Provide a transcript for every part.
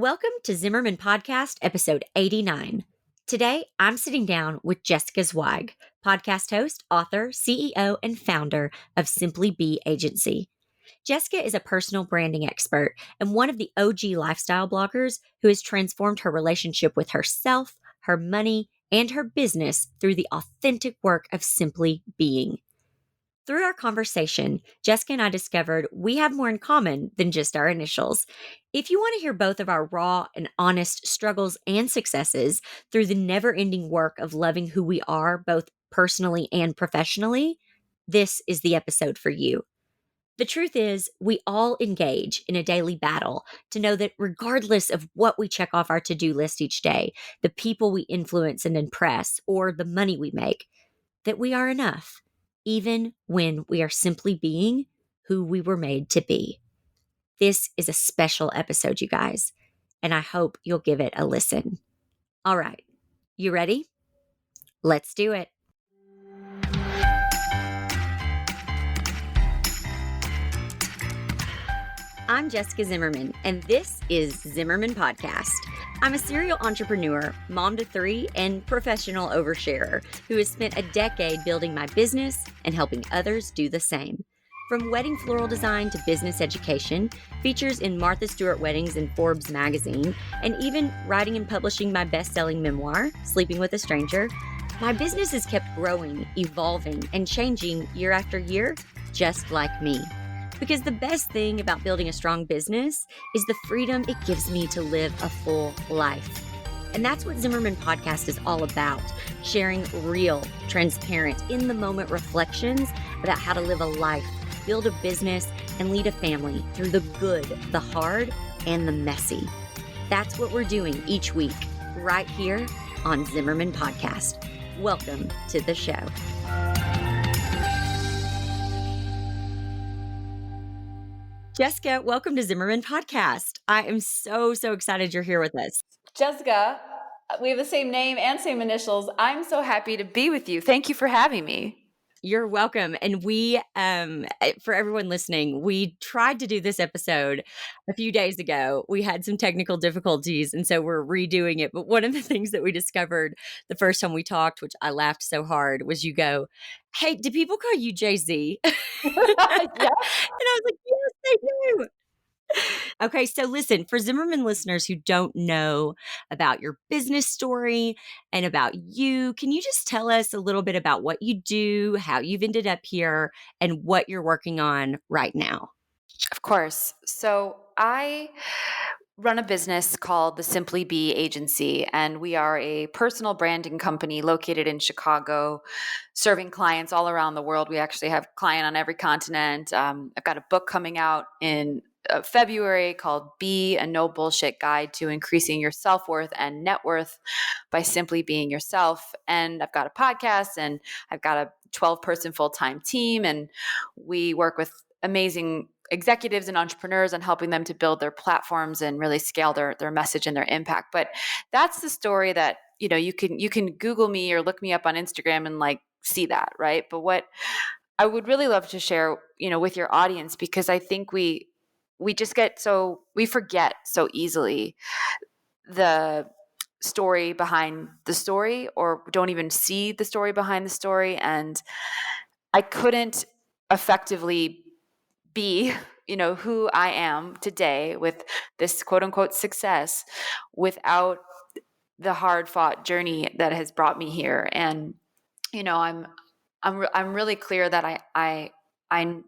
Welcome to Zimmerman Podcast, episode 89. Today, I'm sitting down with Jessica Zweig, podcast host, author, CEO, and founder of Simply Be Agency. Jessica is a personal branding expert and one of the OG lifestyle bloggers who has transformed her relationship with herself, her money, and her business through the authentic work of simply being. Through our conversation, Jessica and I discovered we have more in common than just our initials. If you want to hear both of our raw and honest struggles and successes through the never ending work of loving who we are, both personally and professionally, this is the episode for you. The truth is, we all engage in a daily battle to know that regardless of what we check off our to-do list each day, the people we influence and impress, or the money we make, that we are enough, even when we are simply being who we were made to be. This is a special episode, you guys, and I hope you'll give it a listen. All right, you ready? Let's do it. I'm Jessica Zimmerman, and this is Zimmerman Podcast. I'm a serial entrepreneur, mom to 3, and professional oversharer who has spent a decade building my business and helping others do the same. From wedding floral design to business education, features in Martha Stewart Weddings and Forbes magazine, and even writing and publishing my best-selling memoir, Sleeping with a Stranger, my business has kept growing, evolving, and changing year after year, just like me. Because the best thing about building a strong business is the freedom it gives me to live a full life. And that's what Zimmerman Podcast is all about, sharing real, transparent, in-the-moment reflections about how to live a life, build a business, and lead a family through the good, the hard, and the messy. That's what we're doing each week, right here on Zimmerman Podcast. Welcome to the show. Jessica, welcome to Zimmerman Podcast. I am so excited you're here with us. Jessica, we have the same name and same initials. I'm so happy to be with you. Thank you for having me. You're welcome. And we, for everyone listening, we tried to do this episode a few days ago. We had some technical difficulties, and so we're redoing it. But one of the things that we discovered the first time we talked, which I laughed so hard, was you go, "Hey, do people call you Jay-Z?" Yeah. And I was like, "Yes, they do." Okay, so listen, for Zimmerman listeners who don't know about your business story and about you, can you just tell us a little bit about what you do, how you've ended up here, and what you're working on right now? Of course. So I run a business called the Simply Be Agency, and we are a personal branding company located in Chicago, serving clients all around the world. We actually have a client on every continent. I've got a book coming out in February called Be a No Bullshit Guide to Increasing Your Self-Worth and Net Worth by Simply Being Yourself. And I've got a podcast, and I've got a 12-person full-time team, and we work with amazing executives and entrepreneurs and helping them to build their platforms and really scale their message and their impact. But that's the story that, you can Google me or look me up on Instagram and see that, right? But what I would really love to share, with your audience, because I think we forget so easily the story behind the story, or don't even see the story behind the story. And I couldn't effectively be, who I am today with this quote unquote success without the hard fought journey that has brought me here. And, I'm really clear that I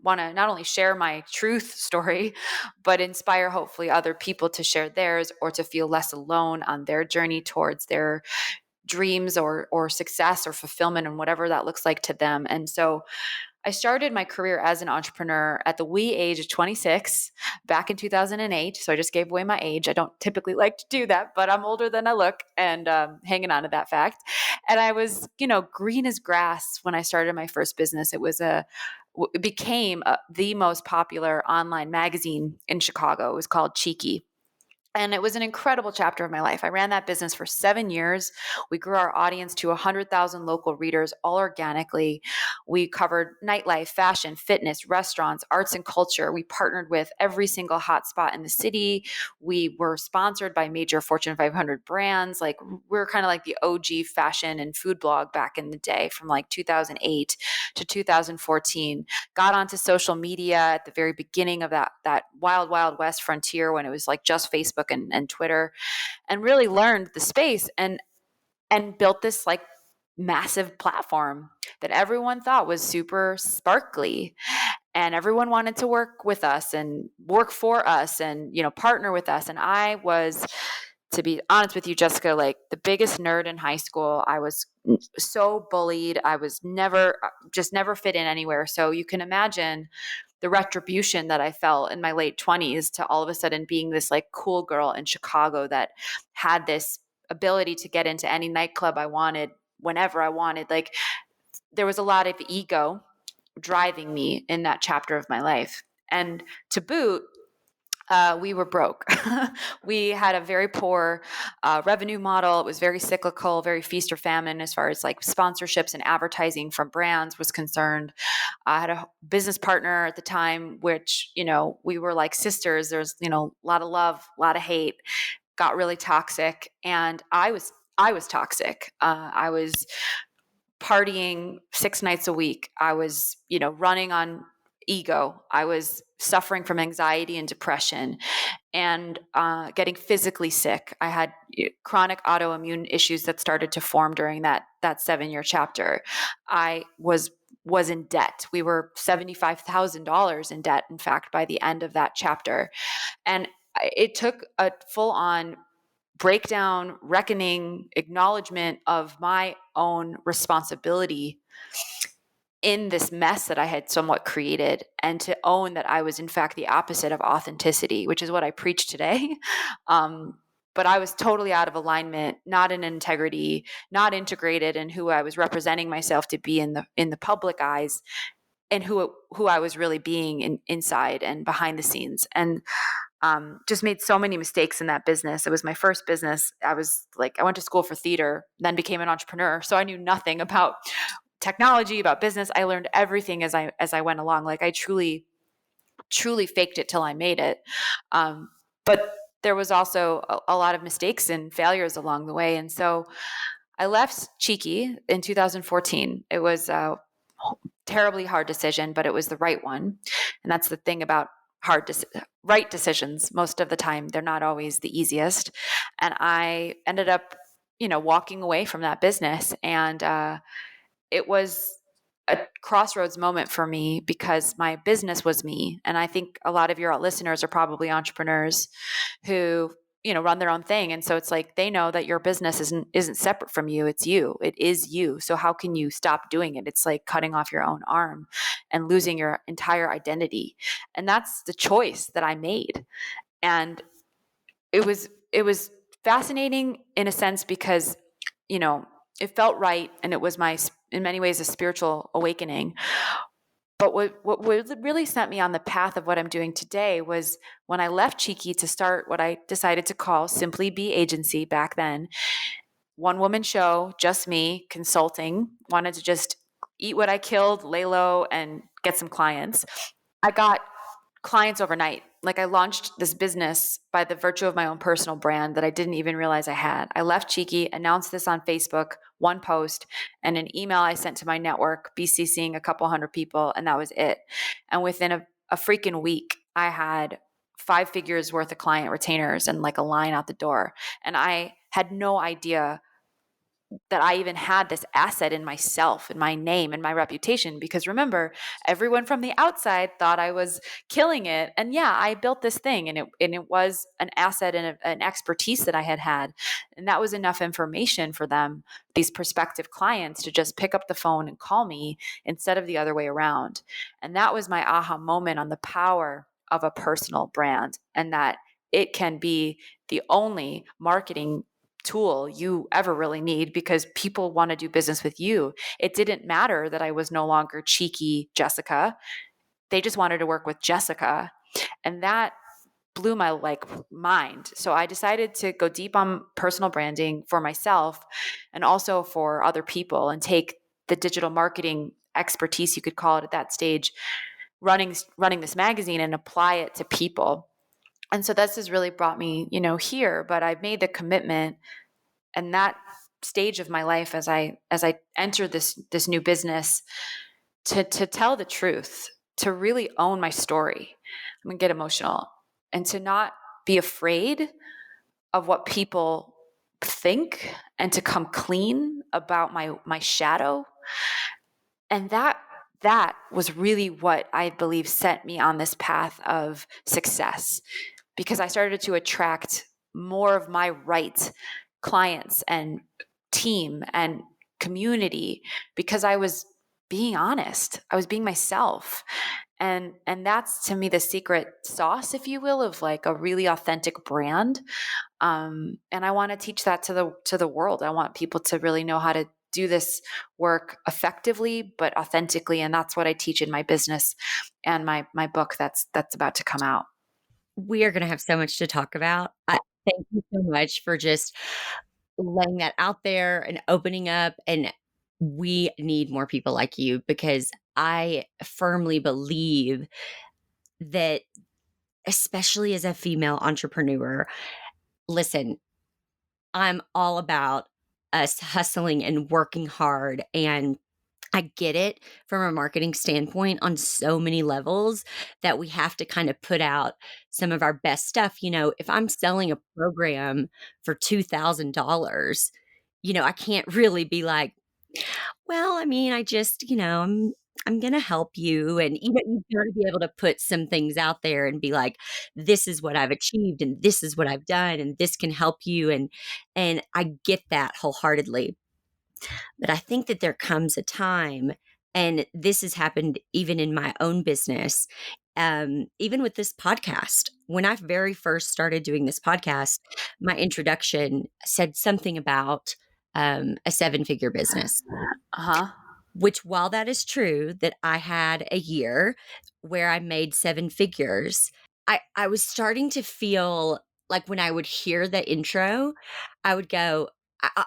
want to not only share my truth story, but inspire hopefully other people to share theirs or to feel less alone on their journey towards their dreams or success or fulfillment and whatever that looks like to them. And so I started my career as an entrepreneur at the wee age of 26 back in 2008. So I just gave away my age. I don't typically like to do that, but I'm older than I look, and hanging on to that fact. And I was, green as grass when I started my first business. It became the most popular online magazine in Chicago. It was called Cheeky. And it was an incredible chapter of my life. I ran that business for 7 years. We grew our audience to 100,000 local readers, all organically. We covered nightlife, fashion, fitness, restaurants, arts and culture. We partnered with every single hotspot in the city. We were sponsored by major Fortune 500 brands. Like, we're kind of like the OG fashion and food blog back in the day, from like 2008 to 2014. Got onto social media at the very beginning of that wild, wild west frontier, when it was like just Facebook and Twitter, and really learned the space and built this like massive platform that everyone thought was super sparkly, and everyone wanted to work with us and work for us and, partner with us. And I was, to be honest with you, Jessica, like the biggest nerd in high school. I was so bullied. I was never fit in anywhere. So you can imagine the retribution that I felt in my late 20s to all of a sudden being this like cool girl in Chicago that had this ability to get into any nightclub I wanted whenever I wanted. Like, there was a lot of ego driving me in that chapter of my life. And to boot, we were broke. We had a very poor revenue model. It was very cyclical, very feast or famine as far as like sponsorships and advertising from brands was concerned. I had a business partner at the time, which, we were like sisters. There's, a lot of love, a lot of hate, got really toxic. And I was toxic. I was partying 6 nights a week. I was, running on ego. I was suffering from anxiety and depression, and getting physically sick. I had chronic autoimmune issues that started to form during that 7-year chapter. I was in debt. We were $75,000 in debt, in fact, by the end of that chapter. And it took a full-on breakdown, reckoning, acknowledgement of my own responsibility in this mess that I had somewhat created, and to own that I was in fact the opposite of authenticity, which is what I preach today. But I was totally out of alignment, not in integrity, not integrated in who I was representing myself to be in the public eyes, and who I was really being inside and behind the scenes. And just made so many mistakes in that business. It was my first business. I went to school for theater, then became an entrepreneur. So I knew nothing about technology, about business. I learned everything as I went along. Like, I truly faked it till I made it. But there was also a lot of mistakes and failures along the way. And so I left Cheeky in 2014. It was a terribly hard decision, but it was the right one. And that's the thing about right decisions. Most of the time, they're not always the easiest. And I ended up, walking away from that business. And it was a crossroads moment for me, because my business was me. And I think a lot of your listeners are probably entrepreneurs who, run their own thing. And so it's like, they know that your business isn't separate from you. It's you. It is you. So how can you stop doing it? It's like cutting off your own arm and losing your entire identity. And that's the choice that I made. And it was fascinating in a sense, because, it felt right. And it was in many ways, a spiritual awakening. But what really sent me on the path of what I'm doing today was when I left Cheeky to start what I decided to call Simply Be Agency back then. One woman show, just me, consulting, wanted to just eat what I killed, lay low, and get some clients. I got clients overnight. Like, I launched this business by the virtue of my own personal brand that I didn't even realize I had. I left Cheeky, announced this on Facebook, one post, and an email I sent to my network, BCCing a couple hundred people, and that was it. And within a freaking week, I had 5 figures worth of client retainers and like a line out the door. And I had no idea that I even had this asset in myself, in my name and my reputation. Because remember, everyone from the outside thought I was killing it. And yeah, I built this thing, and it was an asset and an expertise that I had. And that was enough information for them, these prospective clients, to just pick up the phone and call me instead of the other way around. And that was my aha moment on the power of a personal brand, and that it can be the only marketing tool you ever really need, because people want to do business with you. It didn't matter that I was no longer Cheeky Jessica. They just wanted to work with Jessica. And that blew my mind. So I decided to go deep on personal branding for myself and also for other people, and take the digital marketing expertise, you could call it at that stage, running this magazine, and apply it to people. And so this has really brought me, here, but I've made the commitment, and that stage of my life as I enter this new business, to tell the truth, to really own my story. I'm going to get emotional, and to not be afraid of what people think, and to come clean about my shadow. And that was really what I believe set me on this path of success, because I started to attract more of my right clients and team and community, because I was being honest. I was being myself. And that's, to me, the secret sauce, if you will, of like a really authentic brand. And I want to teach that to the world. I want people to really know how to do this work effectively but authentically, and that's what I teach in my business and my book that's about to come out. We are going to have so much to talk about. Thank you so much for just laying that out there and opening up. And we need more people like you, because I firmly believe that, especially as a female entrepreneur, listen, I'm all about us hustling and working hard. And I get it from a marketing standpoint on so many levels, that we have to kind of put out some of our best stuff. If I'm selling a program for $2,000, I can't really be like, well, I mean, I just, I'm going to help you. And you've got to be able to put some things out there and be like, this is what I've achieved and this is what I've done and this can help you. And I get that wholeheartedly. But I think that there comes a time, and this has happened even in my own business, even with this podcast. When I very first started doing this podcast, my introduction said something about a seven-figure business, Uh-huh. which, while that is true, that I had a year where I made seven figures, I was starting to feel like when I would hear the intro, I would go,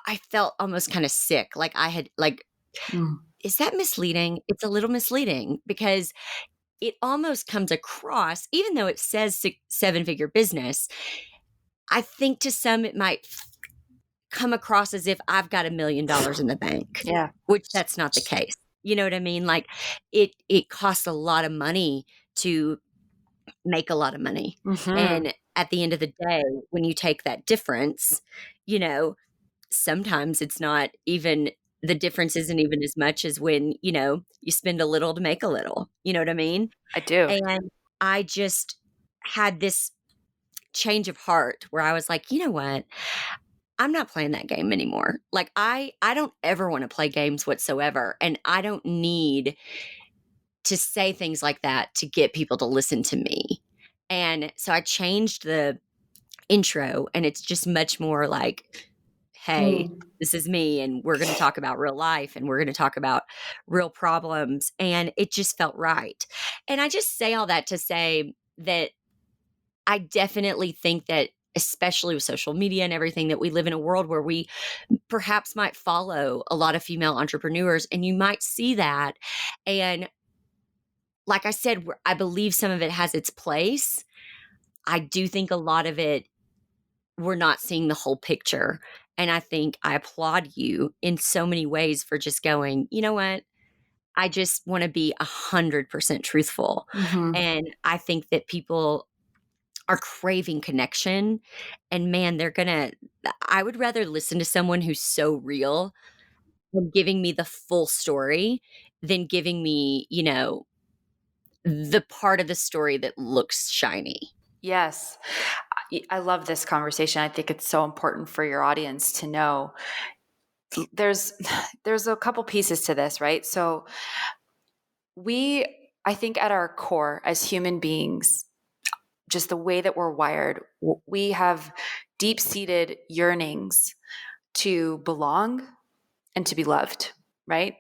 I felt almost kind of sick. Like I had, like, Mm. is that misleading? It's a little misleading, because it almost comes across, even though it says seven-figure business, I think to some it might come across as if I've got $1 million in the bank, Yeah. which that's not the case. You know what I mean? Like it costs a lot of money to make a lot of money. Mm-hmm. And at the end of the day, when you take that difference, you know, sometimes it's not even, the difference isn't even as much as when, you spend a little to make a little. You know what I mean? I do. And I just had this change of heart where I was like, you know what? I'm not playing that game anymore. Like I don't ever want to play games whatsoever, and I don't need to say things like that to get people to listen to me. And so I changed the intro, and it's just much more like, hey, Mm. this is me, and we're going to talk about real life, and we're going to talk about real problems. And it just felt right. And I just say all that to say that I definitely think that, especially with social media and everything, that we live in a world where we perhaps might follow a lot of female entrepreneurs, and you might see that. And like I said, I believe some of it has its place. I do think a lot of it, we're not seeing the whole picture. And I think I applaud you in so many ways for just going, you know what? I just want to be 100% truthful. Mm-hmm. And I think that people are craving connection. And man, I would rather listen to someone who's so real and giving me the full story than giving me, the part of the story that looks shiny. Yes. I love this conversation. I think it's so important for your audience to know. There's there's a couple pieces to this, right? So I think at our core as human beings, just the way that we're wired, we have deep-seated yearnings to belong and to be loved, right?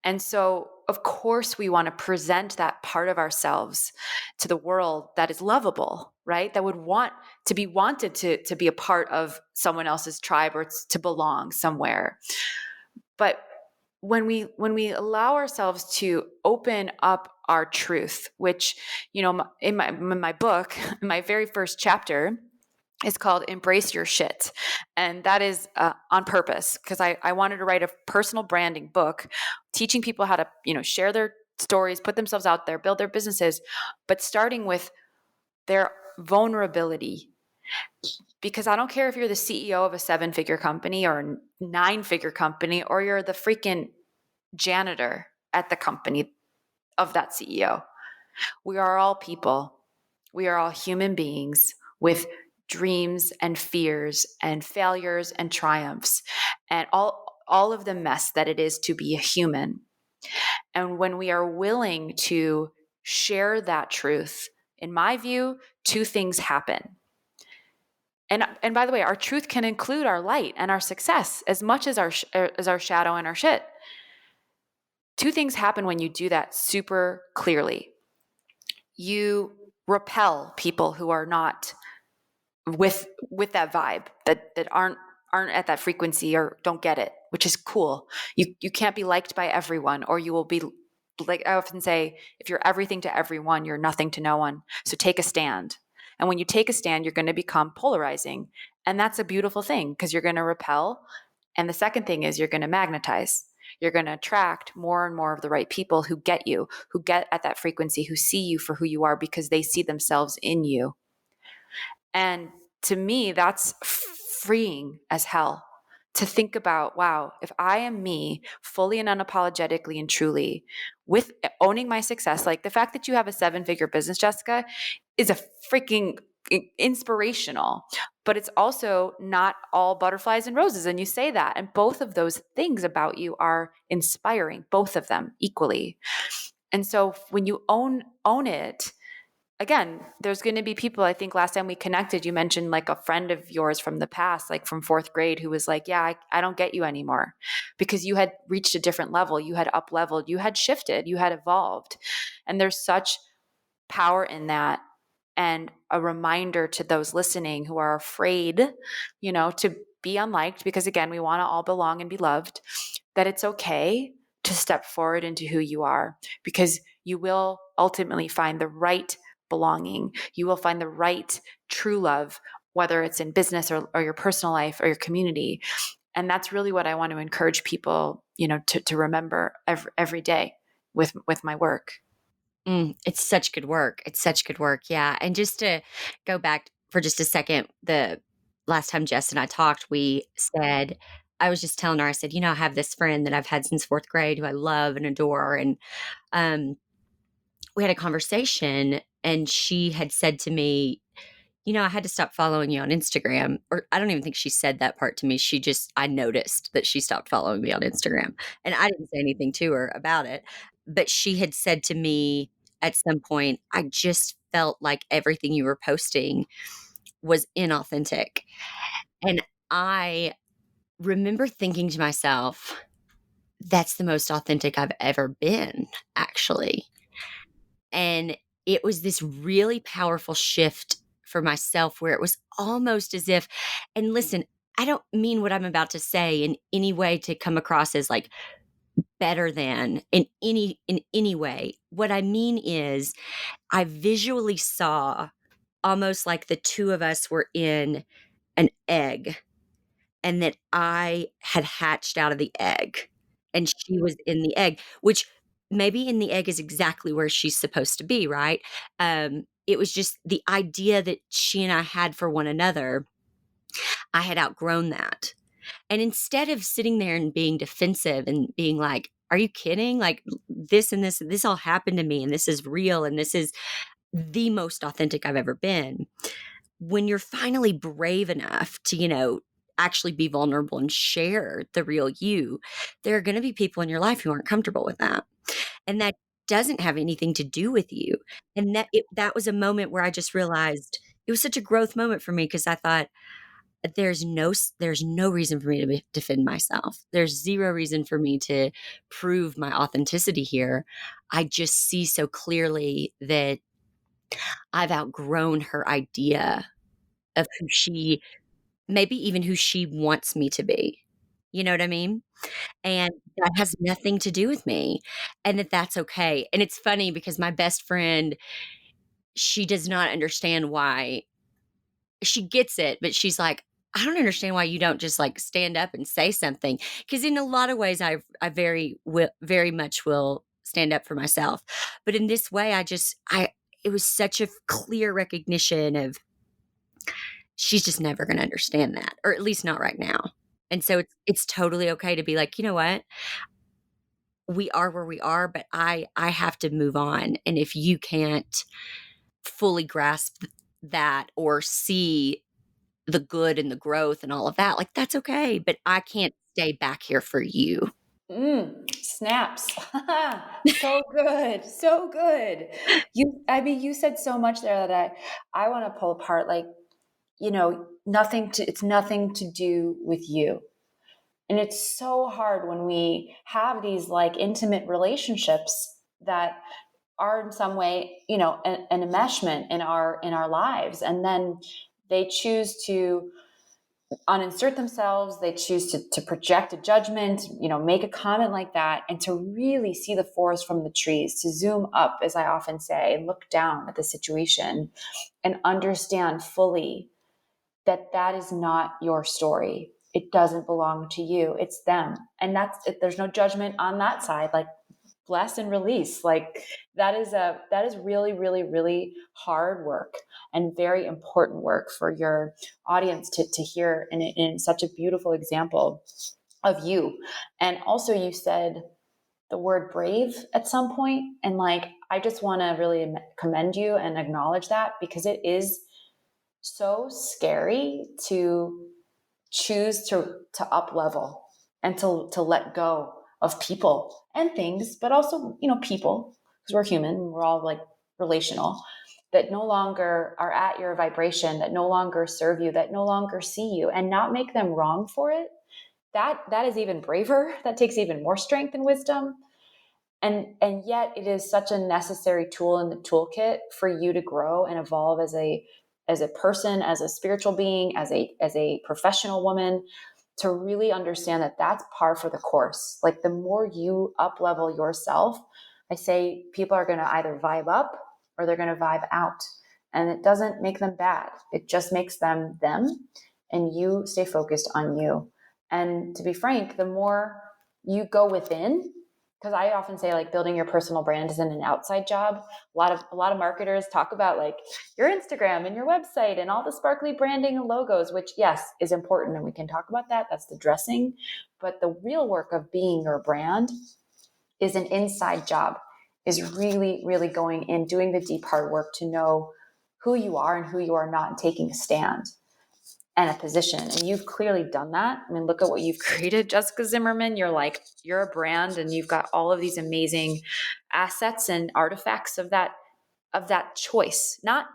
And so, of course, we want to present that part of ourselves to the world that is lovable, right? That would want to be wanted to be a part of someone else's tribe or to belong somewhere. But when we allow ourselves to open up our truth, which, in my book, in my very first chapter, is called Embrace Your Shit. And that is on purpose, because I wanted to write a personal branding book teaching people how to, share their stories, put themselves out there, build their businesses, but starting with their vulnerability. Because I don't care if you're the CEO of a 7-figure company or a 9-figure company, or you're the freaking janitor at the company of that CEO. We are all people. We are all human beings with dreams and fears and failures and triumphs and all of the mess that it is to be a human. And when we are willing to share that truth, in my view, 2 things happen. And by the way, our truth can include our light and our success as much as our shadow and our shit. 2 things happen when you do that super clearly. You repel people who are not with that vibe, that aren't at that frequency or don't get it, which is cool. You can't be liked by everyone, or you will be, like I often say, if you're everything to everyone, you're nothing to no one. So take a stand. And when you take a stand, you're going to become polarizing. And that's a beautiful thing, because you're going to repel. And the second thing is you're going to magnetize. You're going to attract more and more of the right people who get you, who get at that frequency, who see you for who you are because they see themselves in you. And to me, that's freeing as hell to think about, wow, if I am me fully and unapologetically and truly, with owning my success, like the fact that you have a 7-figure business, Jessica, is a freaking inspirational, but it's also not all butterflies and roses. And you say that, and both of those things about you are inspiring, both of them equally. And so when you own it, again, there's going to be people. I think last time we connected, you mentioned like a friend of yours from the past, like from 4th grade, who was like, yeah, I don't get you anymore, because you had reached a different level. You had up leveled, you had shifted, you had evolved. And there's such power in that. And a reminder to those listening who are afraid, to be unliked, because again, we want to all belong and be loved, that it's okay to step forward into who you are, because you will ultimately find the right belonging. You will find the right true love, whether it's in business or your personal life or your community. And that's really what I want to encourage people, to remember every day with my work. It's such good work. It's such good work. Yeah. And just to go back for just a second, the last time Jess and I talked, we said, I was just telling her, I said, I have this friend that I've had since 4th grade who I love and adore. And um, we had a conversation, and she had said to me, I had to stop following you on Instagram. Or I don't even think she said that part to me. I noticed that she stopped following me on Instagram. And I didn't say anything to her about it. But she had said to me at some point, I just felt like everything you were posting was inauthentic. And I remember thinking to myself, that's the most authentic I've ever been, actually. And it was this really powerful shift for myself, where it was almost as if, and listen, I don't mean what I'm about to say in any way to come across as like better than in any way. What I mean is, I visually saw almost like the 2 of us were in an egg, and that I had hatched out of the egg and she was in the egg, which maybe in the egg is exactly where she's supposed to be, right? It was just the idea that she and I had for one another. I had outgrown that. And instead of sitting there and being defensive and being like, are you kidding? Like this and this all happened to me, and this is real, and this is the most authentic I've ever been. When you're finally brave enough to, actually be vulnerable and share the real you, there are going to be people in your life who aren't comfortable with that. And that doesn't have anything to do with you. And that was a moment where I just realized it was such a growth moment for me, because I thought, there's no reason for me to defend myself. There's zero reason for me to prove my authenticity here. I just see so clearly that I've outgrown her idea of who she maybe even who she wants me to be. You know what I mean? And that has nothing to do with me, and that's okay. And it's funny because my best friend, she does not understand why she gets it, but she's like, "I don't understand why you don't just, like, stand up and say something. Because in a lot of ways, I very much will stand up for myself, but in this way, I it was such a clear recognition of she's just never gonna understand that, or at least not right now. And so it's totally okay to be like, "You know what? We are where we are, but I have to move on, and if you can't fully grasp that or see the good and the growth and all of that, like, that's okay, but I can't stay back here for you." Snaps. So good. So good. I mean, you said so much there that I want to pull apart. Like, it's nothing to do with you. And it's so hard when we have these like intimate relationships that are in some way, an enmeshment in our lives. And then they choose to uninsert themselves. They choose to project a judgment, make a comment like that, and to really see the forest from the trees, to zoom up, as I often say, and look down at the situation and understand fully that that is not your story. It doesn't belong to you. It's them. And there's no judgment on that side. Like, bless and release. Like, that is really, really, really hard work and very important work for your audience to hear in such a beautiful example of you. And also, you said the word brave at some point, and like, I just want to really commend you and acknowledge that, because it is so scary to choose to up level and to let go of people and things, but also, people, because we're human, we're all like relational, that no longer are at your vibration, that no longer serve you, that no longer see you, and not make them wrong for it. That is even braver. That takes even more strength and wisdom. And yet it is such a necessary tool in the toolkit for you to grow and evolve as a person, as a spiritual being, as a professional woman, to really understand that that's par for the course. Like, the more you up level yourself, I say people are going to either vibe up or they're going to vibe out. And it doesn't make them bad. It just makes them them. And you stay focused on you. And to be frank, the more you go within, because I often say, like, building your personal brand isn't an outside job. A lot of marketers talk about like your Instagram and your website and all the sparkly branding and logos, which, yes, is important, and we can talk about that. That's the dressing. But the real work of being your brand is an inside job, is really, really going in, doing the deep hard work to know who you are and who you are not, and taking a stand and a position. And you've clearly done that. I mean, look at what you've created, Jessica Zimmerman. You're a brand, and you've got all of these amazing assets and artifacts of that choice. Not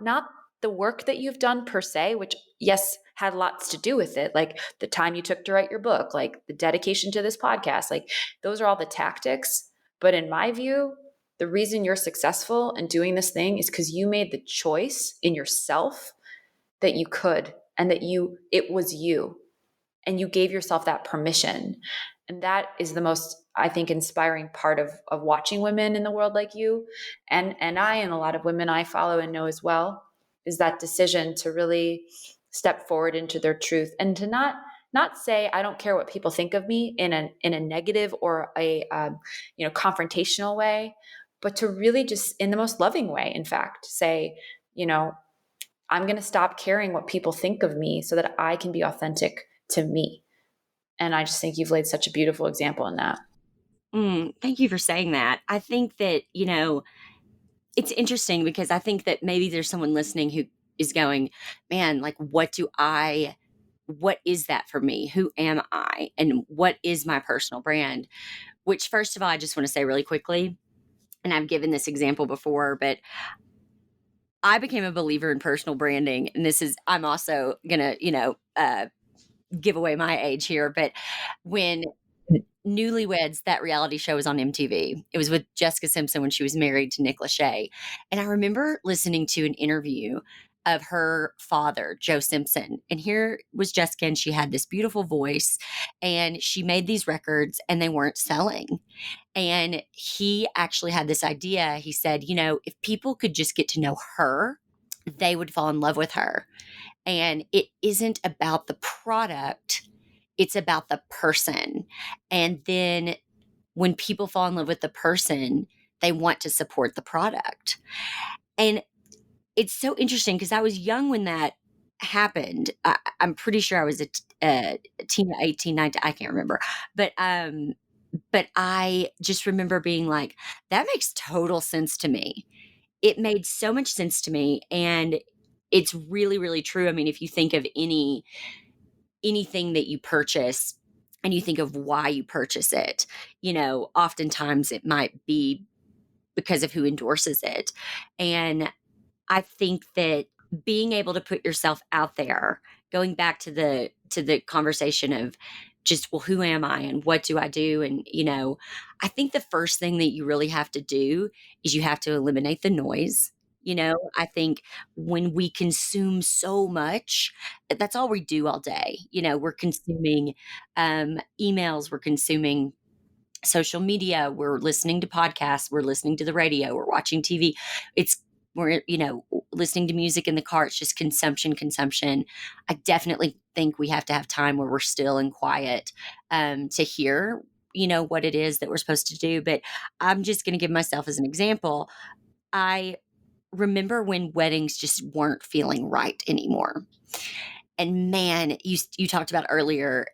the work that you've done per se, which, yes, had lots to do with it, like the time you took to write your book, like the dedication to this podcast, like those are all the tactics. But in my view, the reason you're successful in doing this thing is because you made the choice in yourself that you could, and that it was you, and you gave yourself that permission. And that is the most, I think, inspiring part of watching women in the world like you, and a lot of women I follow and know as well, is that decision to really step forward into their truth, and to not say, I don't care what people think of me, in a negative or a confrontational way, but to really just, in the most loving way, in fact, say, I'm going to stop caring what people think of me so that I can be authentic to me. And I just think you've laid such a beautiful example in that. Thank you for saying that. I think that, it's interesting because I think that maybe there's someone listening who is going, "Man, like, what is that for me? Who am I? And what is my personal brand?" Which, first of all, I just want to say really quickly, and I've given this example before, but I became a believer in personal branding. And I'm also going to, give away my age here. But when Newlyweds, that reality show was on MTV. It was with Jessica Simpson when she was married to Nick Lachey. And I remember listening to an interview of her father, Joe Simpson. And here was Jessica, and she had this beautiful voice, and she made these records, and they weren't selling. And he actually had this idea. He said, if people could just get to know her, they would fall in love with her. And it isn't about the product, it's about the person. And then when people fall in love with the person, they want to support the product. And it's so interesting because I was young when that happened. I'm pretty sure I was a teen, 18, 19, I can't remember. But I just remember being like, that makes total sense to me. It made so much sense to me. And it's really, really true. I mean, if you think of anything that you purchase and you think of why you purchase it, oftentimes it might be because of who endorses it. And I think that being able to put yourself out there, going back to the conversation of just, well, who am I and what do I do? And, I think the first thing that you really have to do is you have to eliminate the noise. I think when we consume so much, that's all we do all day. We're consuming emails, we're consuming social media, we're listening to podcasts, we're listening to the radio, we're watching TV. We're listening to music in the car. It's just consumption. I definitely think we have to have time where we're still and quiet to hear what it is that we're supposed to do. But I'm just going to give myself as an example. I remember when weddings just weren't feeling right anymore. And man, you talked about earlier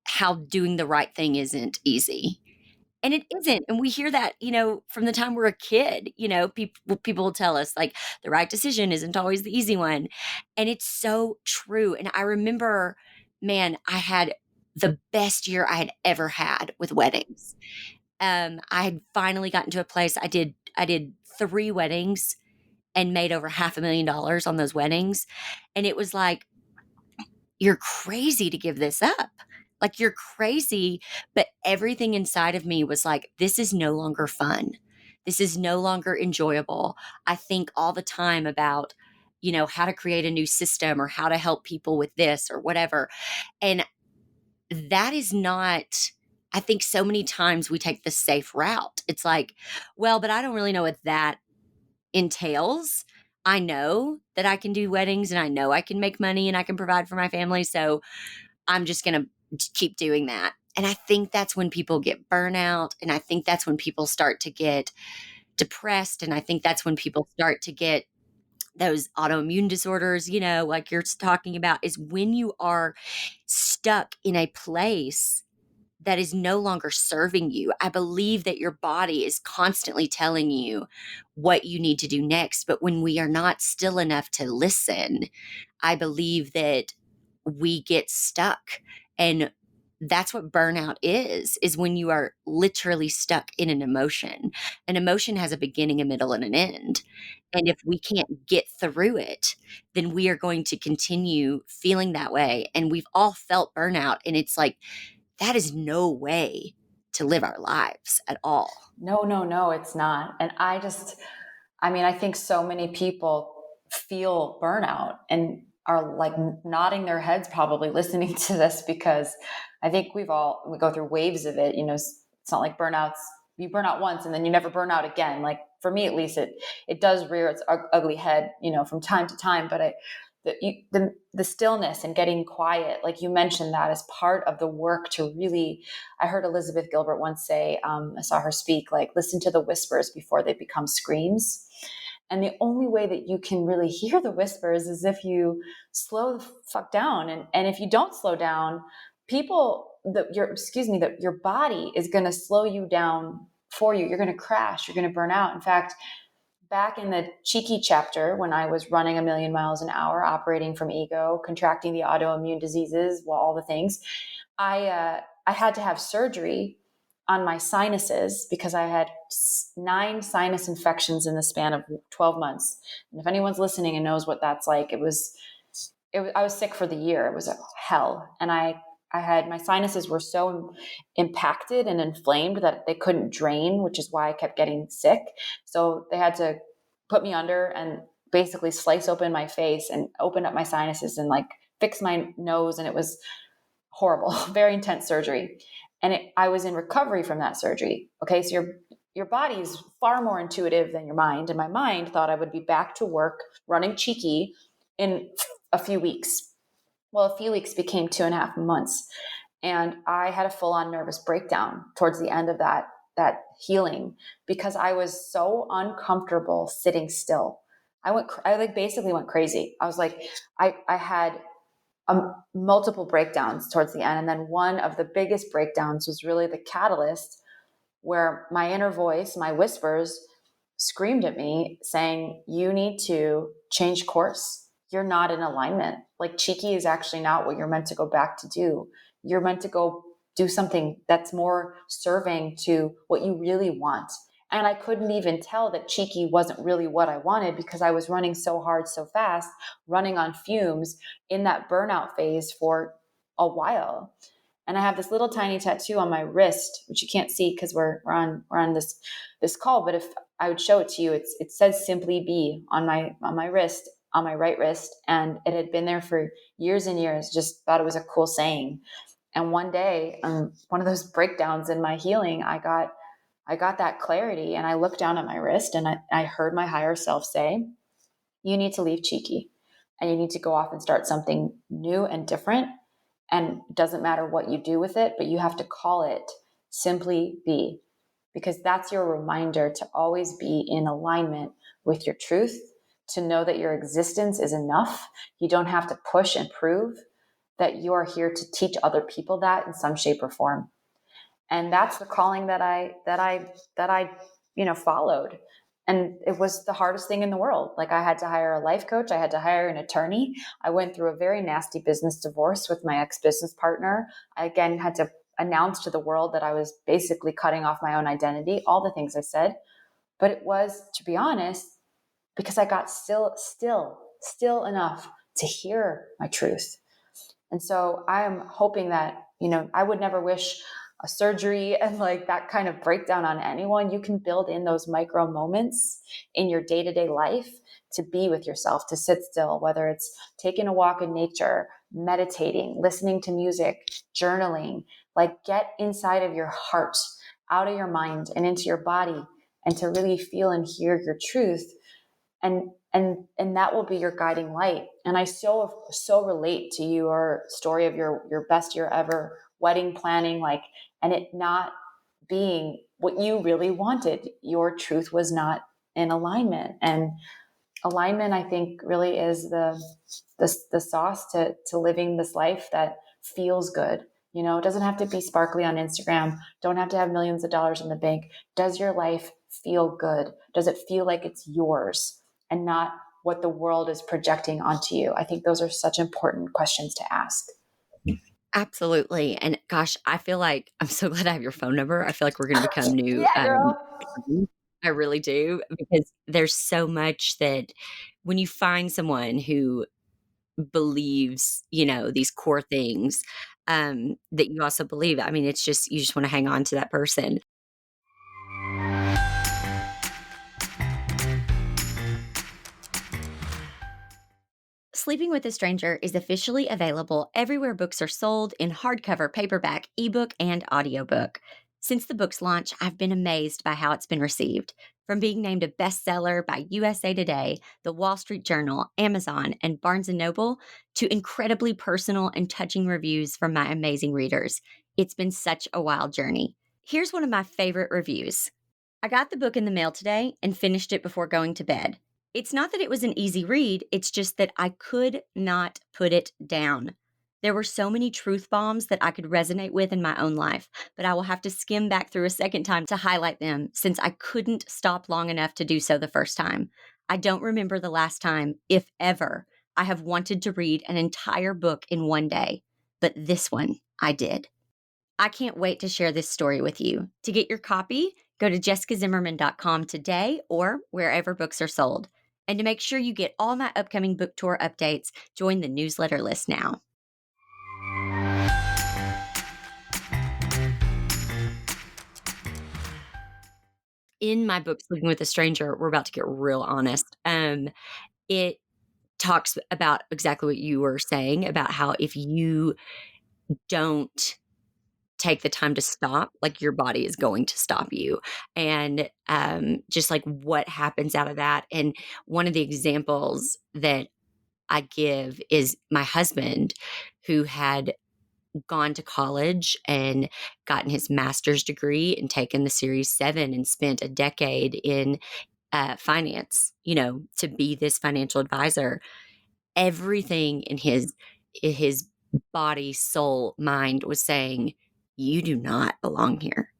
how doing the right thing isn't easy. And it isn't. And we hear that, from the time we're a kid, people will tell us like the right decision isn't always the easy one. And it's so true. And I remember, man, I had the best year I had ever had with weddings. I had finally gotten to a place. I did 3 weddings and made over $500,000 on those weddings. And it was like, you're crazy to give this up. Like, you're crazy. But everything inside of me was like, this is no longer fun. This is no longer enjoyable. I think all the time about, how to create a new system or how to help people with this or whatever. And that is not, I think so many times we take the safe route. It's like, well, but I don't really know what that entails. I know that I can do weddings and I know I can make money and I can provide for my family. So I'm just going to keep doing that. And I think that's when people get burnout. And I think that's when people start to get depressed. And I think that's when people start to get those autoimmune disorders, like you're talking about, is when you are stuck in a place that is no longer serving you. I believe that your body is constantly telling you what you need to do next. But when we are not still enough to listen, I believe that we get stuck. And that's what burnout is when you are literally stuck in an emotion. An emotion has a beginning, a middle, and an end. And if we can't get through it, then we are going to continue feeling that way. And we've all felt burnout. And it's like, that is no way to live our lives at all. No, it's not. And I think so many people feel burnout and are like nodding their heads, probably listening to this, because I think we go through waves of it. It's not like you burn out once and then you never burn out again. Like for me, at least it does rear its ugly head, from time to time, but the stillness and getting quiet, like you mentioned, that is part of the work to really, I heard Elizabeth Gilbert once say, I saw her speak, like, listen to the whispers before they become screams. And the only way that you can really hear the whispers is if you slow the fuck down. And if you don't slow down, your body is going to slow you down for you. You're going to crash. You're going to burn out. In fact, back in the cheeky chapter, when I was running 1,000,000 miles an hour, operating from ego, contracting the autoimmune diseases, all the things, I had to have surgery on my sinuses because I had 9 sinus infections in the span of 12 months. And if anyone's listening and knows what that's like, I was sick for the year. It was hell. And I my sinuses were so impacted and inflamed that they couldn't drain, which is why I kept getting sick. So they had to put me under and basically slice open my face and open up my sinuses and like fix my nose. And it was horrible, very intense surgery. And I was in recovery from that surgery. Okay. So your body is far more intuitive than your mind. And my mind thought I would be back to work running cheeky in a few weeks. Well, a few weeks became 2.5 months. And I had a full-on nervous breakdown towards the end of that healing because I was so uncomfortable sitting still. I like basically went crazy. I was like, I had multiple breakdowns towards the end. And then one of the biggest breakdowns was really the catalyst where my inner voice, my whispers screamed at me saying, you need to change course. You're not in alignment. Like cheeky is actually not what you're meant to go back to do. You're meant to go do something that's more serving to what you really want. And I couldn't even tell that cheeky wasn't really what I wanted because I was running so hard, so fast, running on fumes in that burnout phase for a while. And I have this little tiny tattoo on my wrist, which you can't see because we're on this call. But if I would show it to you, it says "Simply Be" on my wrist, on my right wrist, and it had been there for years and years. Just thought it was a cool saying. And one day, one of those breakdowns in my healing, I got that clarity, and I looked down at my wrist, and I heard my higher self say, "You need to leave cheeky, and you need to go off and start something new and different." And it doesn't matter what you do with it, but you have to call it Simply Be, because that's your reminder to always be in alignment with your truth, to know that your existence is enough. You don't have to push and prove that you are here to teach other people that in some shape or form. And that's the calling that I followed. And it was the hardest thing in the world. Like I had to hire a life coach. I had to hire an attorney. I went through a very nasty business divorce with my ex-business partner. I again had to announce to the world that I was basically cutting off my own identity, all the things I said. But it was, to be honest, because I got still enough to hear my truth. And so I am hoping that, I would never wish a surgery and like that kind of breakdown on anyone. You can build in those micro moments in your day-to-day life to be with yourself, to sit still, whether it's taking a walk in nature, meditating, listening to music, journaling, like get inside of your heart, out of your mind and into your body, and to really feel and hear your truth. And that will be your guiding light. And I so relate to your story of your best year ever wedding planning, like, and it not being what you really wanted. Your truth was not in alignment. And alignment, I think, really is the sauce to living this life that feels good. It doesn't have to be sparkly on Instagram. Don't have to have millions of dollars in the bank. Does your life feel good? Does it feel like it's yours and not what the world is projecting onto you? I think those are such important questions to ask. Absolutely. And gosh, I feel like I'm so glad I have your phone number. I feel like we're going to become new. Yeah, girl. I really do, because there's so much that when you find someone who believes, these core things, that you also believe, I mean, it's just, you just want to hang on to that person. Sleeping with a Stranger is officially available everywhere books are sold in hardcover, paperback, ebook, and audiobook. Since the book's launch, I've been amazed by how it's been received. From being named a bestseller by USA Today, The Wall Street Journal, Amazon, and Barnes & Noble, to incredibly personal and touching reviews from my amazing readers. It's been such a wild journey. Here's one of my favorite reviews. I got the book in the mail today and finished it before going to bed. It's not that it was an easy read, it's just that I could not put it down. There were so many truth bombs that I could resonate with in my own life, but I will have to skim back through a second time to highlight them since I couldn't stop long enough to do so the first time. I don't remember the last time, if ever, I have wanted to read an entire book in one day, but this one I did. I can't wait to share this story with you. To get your copy, go to jessicazimmerman.com today or wherever books are sold. And to make sure you get all my upcoming book tour updates, join the newsletter list now. in my book, Sleeping with a Stranger, we're about to get real honest. It talks about exactly what you were saying about how if you don't take the time to stop, like your body is going to stop you. And just like what happens out of that. And one of the examples that I give is my husband, who had gone to college and gotten his master's degree and taken the Series 7 and spent a decade in finance, to be this financial advisor. Everything in his body, soul, mind was saying, you do not belong here.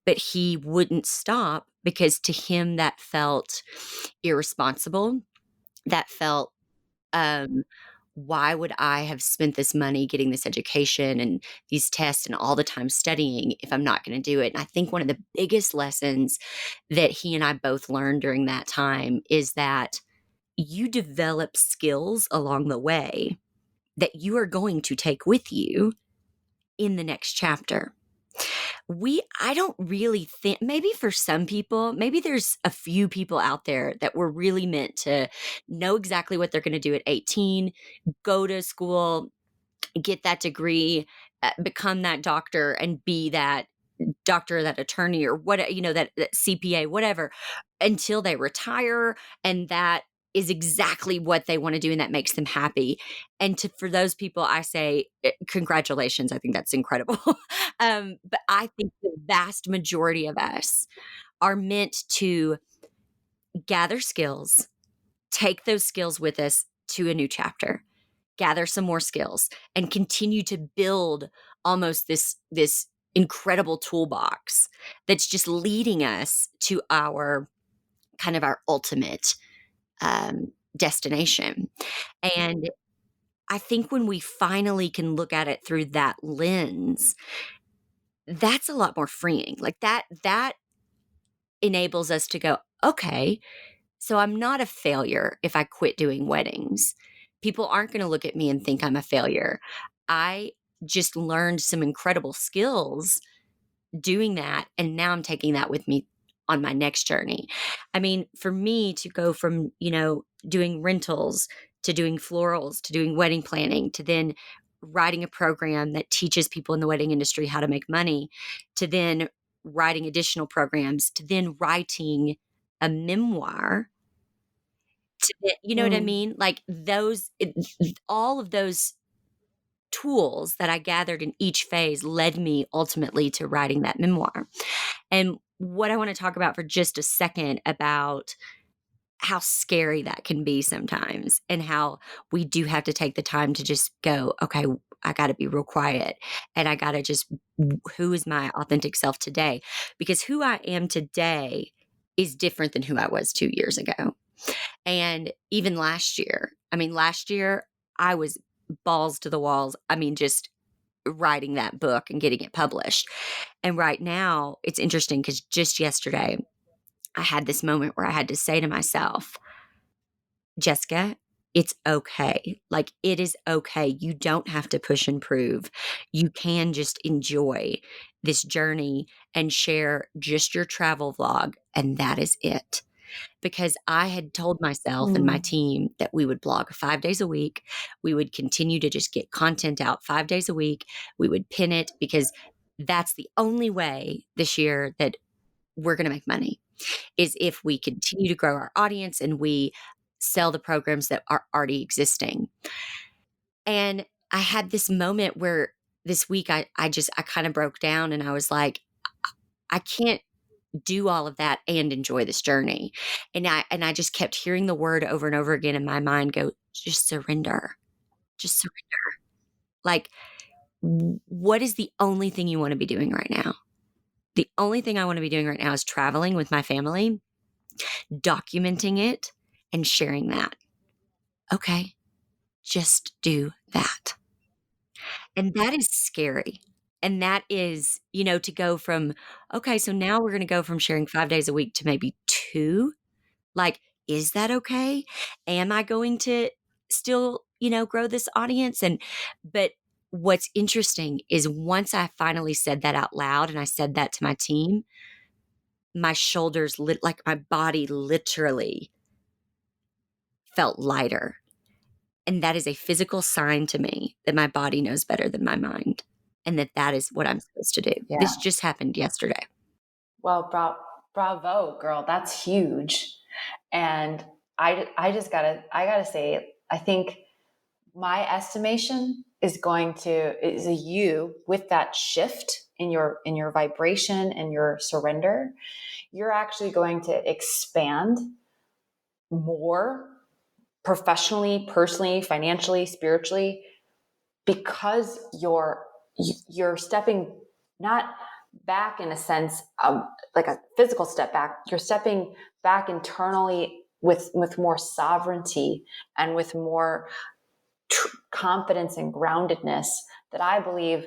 But he wouldn't stop because to him that felt irresponsible. That felt, um, why would I have spent this money getting this education and these tests and all the time studying if I'm not going to do it? And I think one of the biggest lessons that he and I both learned during that time is that you develop skills along the way that you are going to take with you in the next chapter. I don't really think, maybe for some people, maybe there's a few people out there that were really meant to know exactly what they're going to do at 18, go to school, get that degree, become that doctor, and be that doctor, that attorney, or what, that CPA, whatever, until they retire. And that is exactly what they want to do. And that makes them happy. And for those people, I say, congratulations. I think that's incredible. But I think the vast majority of us are meant to gather skills, take those skills with us to a new chapter, gather some more skills, and continue to build almost this incredible toolbox that's just leading us to our kind of our ultimate destination. And I think when we finally can look at it through that lens, that's a lot more freeing. Like that enables us to go, okay, so I'm not a failure if I quit doing weddings. People aren't going to look at me and think I'm a failure. I just learned some incredible skills doing that. And now I'm taking that with me on my next journey. I mean, for me to go from, doing rentals to doing florals to doing wedding planning to then writing a program that teaches people in the wedding industry how to make money to then writing additional programs to then writing a memoir you know what I Mm. mean? Like all of those tools that I gathered in each phase led me ultimately to writing that memoir. And what I want to talk about for just a second about how scary that can be sometimes and how we do have to take the time to just go, okay, I got to be real quiet and I got to just, who is my authentic self today? Because who I am today is different than who I was 2 years ago. And even last year I was balls to the walls. I mean, just writing that book and getting it published. And right now, it's interesting because just yesterday, I had this moment where I had to say to myself, Jessica, it's okay. Like, it is okay. You don't have to push and prove. You can just enjoy this journey and share just your travel vlog, and that is it. Because I had told myself and my Mm. team that we would blog 5 days a week. We would continue to just get content out 5 days a week. We would pin it because that's the only way this year that we're going to make money is if we continue to grow our audience and we sell the programs that are already existing. And I had this moment where this week I kind of broke down and I was like, I can't do all of that and enjoy this journey. And I just kept hearing the word over and over again in my mind go, just surrender. Just surrender. Like, what is the only thing you want to be doing right now? The only thing I want to be doing right now is traveling with my family, documenting it, and sharing that. Okay, just do that. And that is scary. And that is, to go from, okay, so now we're going to go from sharing 5 days a week to maybe two. Like, is that okay? Am I going to still, grow this audience? But what's interesting is once I finally said that out loud and I said that to my team, my shoulders like my body literally felt lighter. And that is a physical sign to me that my body knows better than my mind and that is what I'm supposed to do. Yeah. This just happened yesterday. Well, bravo, girl. That's huge. And I gotta say, I think my estimation is a you with that shift in your vibration and your surrender. You're actually going to expand more professionally, personally, financially, spiritually, because you're stepping not back in a sense of like a physical step back. You're stepping back internally with more sovereignty and with more confidence and groundedness that I believe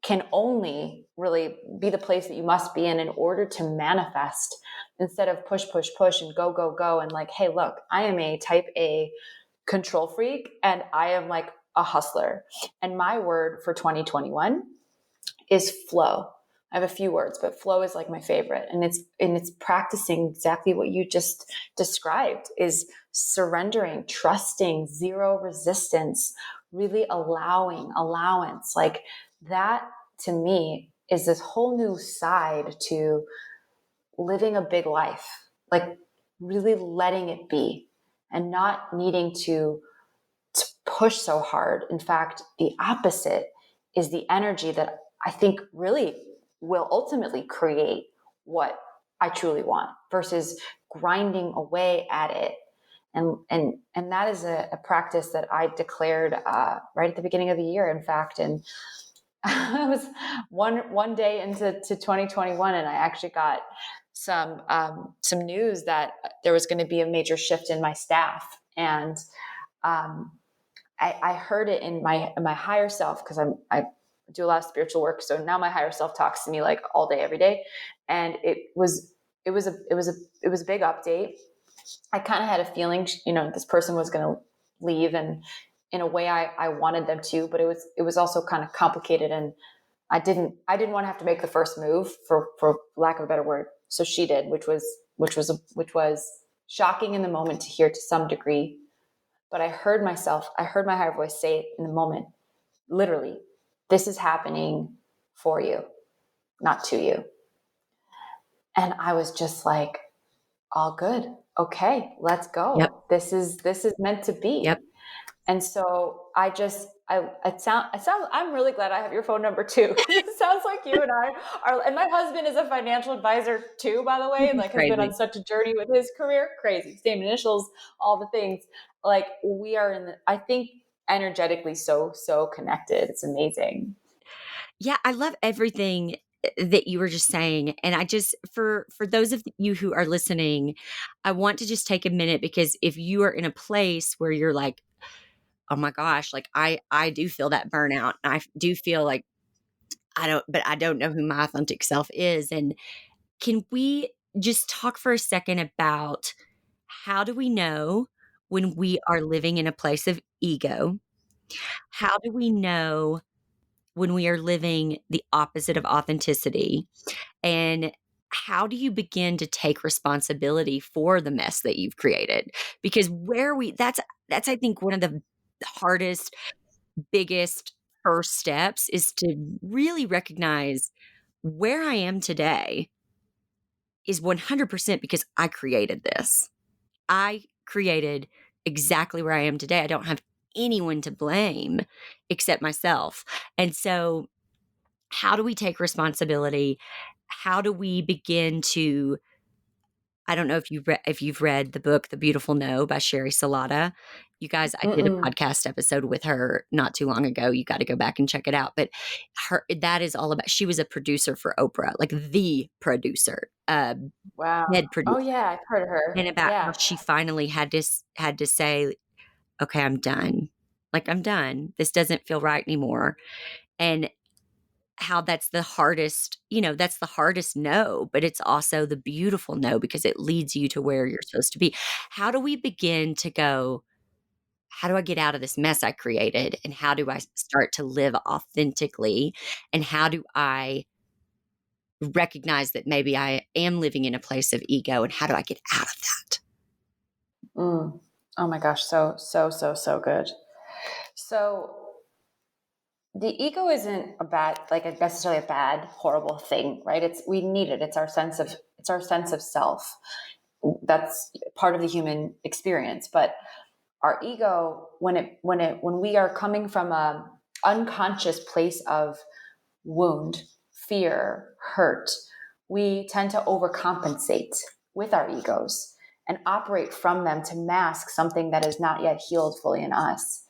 can only really be the place that you must be in order to manifest, instead of push, push, push and go, go, go. And like, hey, look, I am a type A control freak and I am like a hustler. And my word for 2021 is flow. I have a few words, but flow is like my favorite. And it's practicing exactly what you just described, is surrendering, trusting, zero resistance, really allowance. Like that to me is this whole new side to living a big life, like really letting it be and not needing to push so hard. In fact, the opposite is the energy that I think really will ultimately create what I truly want, versus grinding away at it. And that is a practice that I declared right at the beginning of the year. In fact, and I was one day into 2021, and I actually got some news that there was going to be a major shift in my staff, and um, I heard it in my higher self, because I do a lot of spiritual work. So now my higher self talks to me like all day, every day. And it was a big update. I kind of had a feeling, this person was going to leave, and in a way I wanted them to, but it was also kind of complicated. And I didn't want to have to make the first move, for lack of a better word. So she did, which was shocking in the moment to hear to some degree. But I heard my higher voice say it in the moment, literally, this is happening for you, not to you. And I was just like, all good. Okay, let's Yep. go. This is meant to Yep. be. And so I'm really glad I have your phone number too, because it sounds like you and I are, and my husband is a financial advisor too, by the way, and like has been on Crazy. such a journey with his career. Crazy. Same initials, all the things. Like we are I think energetically so connected. It's amazing. Yeah, I love everything that you were just saying, and I just for those of you who are listening, I want to just take a minute, because if you are in a place where you're like, "Oh my gosh, like I do feel that burnout. I do feel like I don't know who my authentic self is." And can we just talk for a second about how do we know when we are living in a place of ego? How do we know when we are living the opposite of authenticity? And how do you begin to take responsibility for the mess that you've created? Because where we that's I think one of the hardest, biggest first steps is to really recognize where I am today is 100% because I created this. I created exactly where I am today. I don't have anyone to blame except myself. And so, how do we take responsibility? How do we begin to I don't know if you've read the book The Beautiful No by Sherry Salata. You guys, I did a Mm-mm. podcast episode with her not too long ago. You got to go back and check it out. But that is all about, she was a producer for Oprah, like the producer, Wow. head Oh producer, yeah, I've heard of and her. about how Yeah. she finally had to say, "Okay, I'm done. Like I'm done. This doesn't feel right anymore." And how that's the hardest, that's the hardest no, but it's also the beautiful no, because it leads you to where you're supposed to be. How do we begin to go, how do I get out of this mess I created? And how do I start to live authentically? And how do I recognize that maybe I am living in a place of ego, and how do I get out of that? Mm. Oh my gosh, so good. So the ego isn't necessarily a bad, horrible thing, right? We need it. It's our sense of self. That's part of the human experience. But our ego, when we are coming from a unconscious place of wound, fear, hurt, we tend to overcompensate with our egos and operate from them to mask something that is not yet healed fully in us.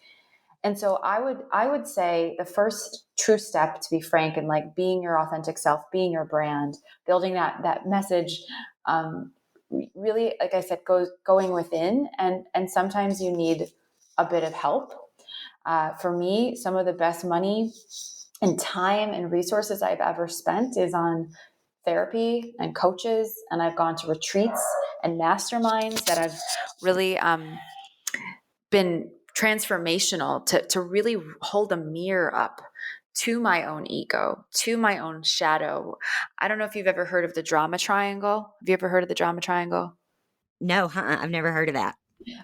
And so I would say the first true step, to be frank, and like being your authentic self, being your brand, building that message, really, like I said, going within, and sometimes you need a bit of help. For me, some of the best money and time and resources I've ever spent is on therapy and coaches, and I've gone to retreats and masterminds that have really been transformational to really hold a mirror up to my own ego, to my own shadow. I don't know if you've ever heard of the drama triangle. Have you ever heard of the drama triangle? No, I've never heard of that.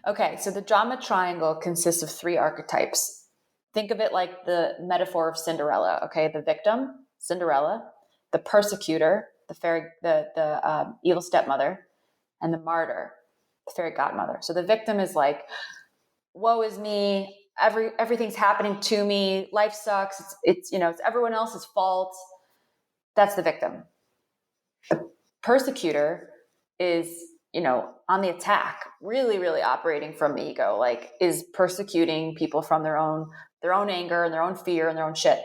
Okay, so the drama triangle consists of three archetypes. Think of it like the metaphor of Cinderella. Okay, the victim, Cinderella, the persecutor, the fairy, the evil stepmother, and the martyr, the fairy godmother. So the victim is like, woe is me, everything's happening to me, life sucks, it's everyone else's fault. That's the victim. The persecutor is, on the attack, really, really operating from ego, like is persecuting people from their own anger and their own fear and their own shit.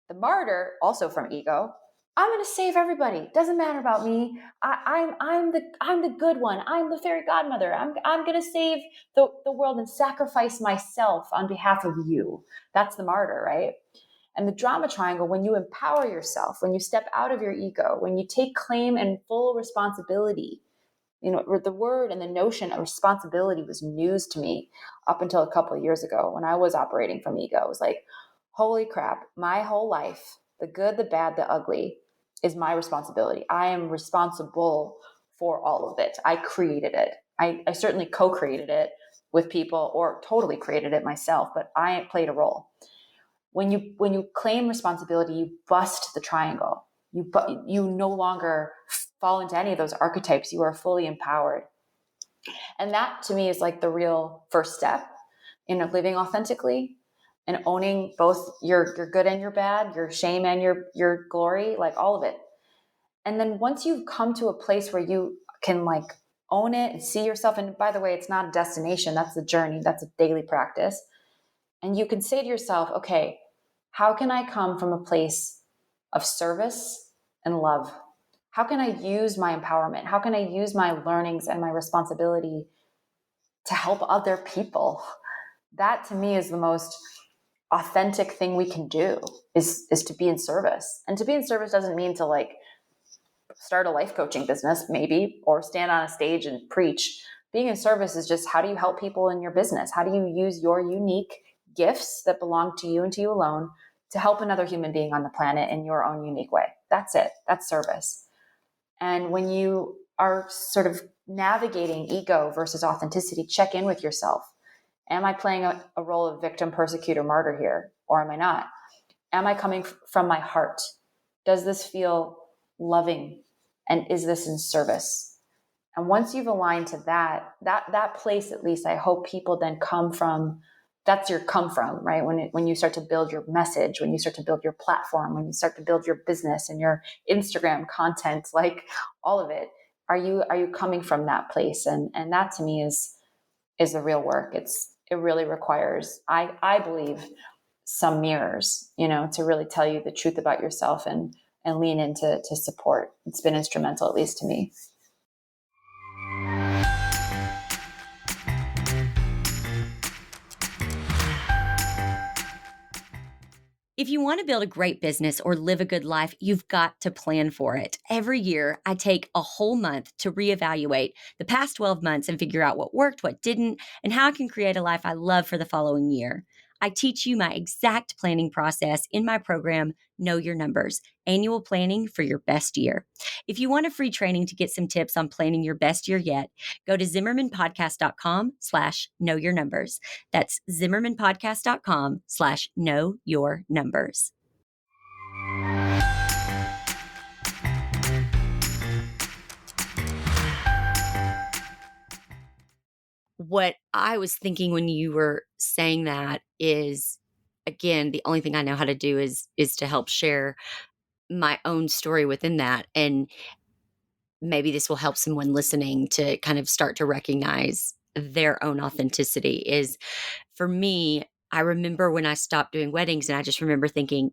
The martyr, also from ego, I'm going to save everybody. Doesn't matter about me. I'm the good one. I'm the fairy godmother. I'm going to save the world and sacrifice myself on behalf of you. That's the martyr, right? And the drama triangle, when you empower yourself, when you step out of your ego, when you take claim and full responsibility, the word and the notion of responsibility was news to me up until a couple of years ago when I was operating from ego. It was like, holy crap, my whole life, the good, the bad, the ugly, is my responsibility. I am responsible for all of it. I created it. I certainly co-created it with people or totally created it myself, but I played a role. When you claim responsibility, you bust the triangle. You no longer fall into any of those archetypes. You are fully empowered. And that to me is like the real first step in living authentically and owning both your good and your bad, your shame and your glory, like all of it. And then once you come to a place where you can like own it and see yourself, and by the way, it's not a destination, that's a journey, that's a daily practice. And you can say to yourself, okay, how can I come from a place of service and love? How can I use my empowerment? How can I use my learnings and my responsibility to help other people? That to me is the most authentic thing we can do is to be in service. And to be in service doesn't mean to like start a life coaching business maybe, or stand on a stage and preach. Being in service is just, how do you help people in your business? How do you use your unique gifts that belong to you and to you alone to help another human being on the planet in your own unique way? That's it. That's service. And when you are sort of navigating ego versus authenticity, check in with yourself. Am I playing a role of victim, persecutor, martyr here, or am I not? Am I coming from my heart? Does this feel loving? And is this in service? And once you've aligned to that place, at least I hope people then come from, that's your come from, right? When you start to build your message, when you start to build your platform, when you start to build your business and your Instagram content, like all of it, are you coming from that place? And that to me is the real work. It really requires, I believe, some mirrors, to really tell you the truth about yourself and lean into support. It's been instrumental, at least to me. If you want to build a great business or live a good life, you've got to plan for it. Every year, I take a whole month to reevaluate the past 12 months and figure out what worked, what didn't, and how I can create a life I love for the following year. I teach you my exact planning process in my program, Know Your Numbers, Annual Planning for Your Best Year. If you want a free training to get some tips on planning your best year yet, go to zimmermanpodcast.com/know your numbers. That's zimmermanpodcast.com/know your numbers. What I was thinking when you were saying that is, again, the only thing I know how to do is to help share my own story within that. And maybe this will help someone listening to kind of start to recognize their own authenticity. Is for me, I remember when I stopped doing weddings, and I just remember thinking,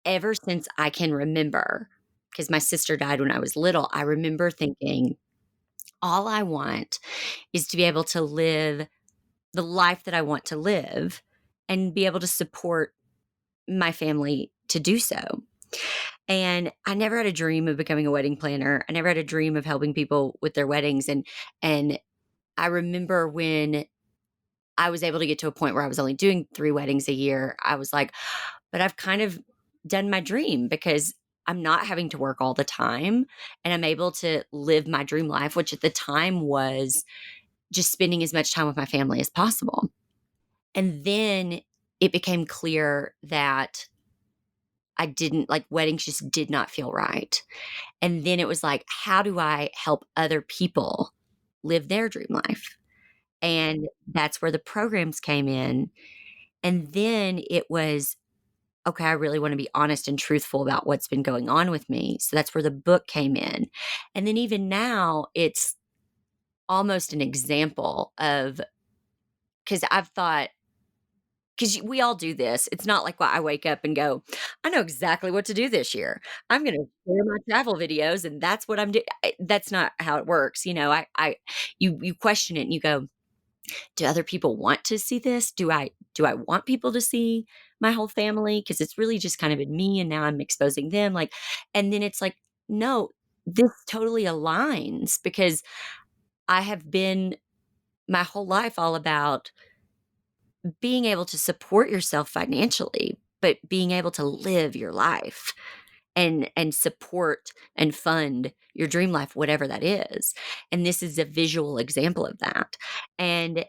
ever since I can remember, because my sister died when I was little, I remember thinking, all I want is to be able to live the life that I want to live and be able to support my family to do so. And I never had a dream of becoming a wedding planner. I never had a dream of helping people with their weddings. And I remember when I was able to get to a point where I was only doing 3 weddings a year, I was like, but I've kind of done my dream because I'm not having to work all the time and I'm able to live my dream life, which at the time was just spending as much time with my family as possible. And then it became clear that I didn't like weddings just did not feel right. And then it was like, how do I help other people live their dream life? And that's where the programs came in. And then it was, okay, I really want to be honest and truthful about what's been going on with me. So that's where the book came in. And then even now, it's almost an example of, because I've thought, because we all do this. It's not like, well, I wake up and go, I know exactly what to do this year. I'm going to share my travel videos, and that's what I'm doing. That's not how it works. You question it and you go, do other people want to see this? Do I want people to see my whole family? Because it's really just kind of been me, and now I'm exposing them. Like, and then it's like, no, this totally aligns because I have been my whole life all about being able to support yourself financially, but being able to live your life and support and fund your dream life, whatever that is. And this is a visual example of that. And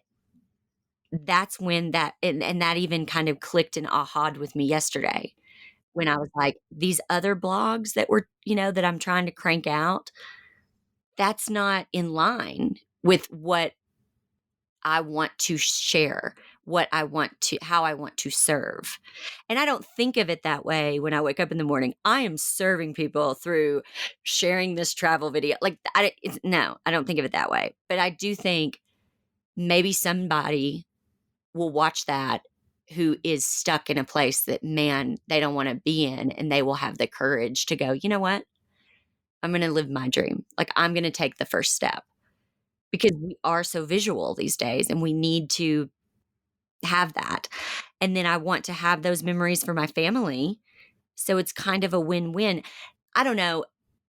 that's when and that even kind of clicked and aha'd with me yesterday when I was like, these other blogs that that I'm trying to crank out, that's not in line with what I want to share, how I want to serve. And I don't think of it that way when I wake up in the morning. I am serving people through sharing this travel video. Like, no, I don't think of it that way. But I do think maybe somebody will watch that who is stuck in a place that, man, they don't want to be in, and they will have the courage to go, you know what? I'm going to live my dream. Like, I'm going to take the first step. Because we are so visual these days and we need to have that. And then I want to have those memories for my family. So it's kind of a win-win. I don't know.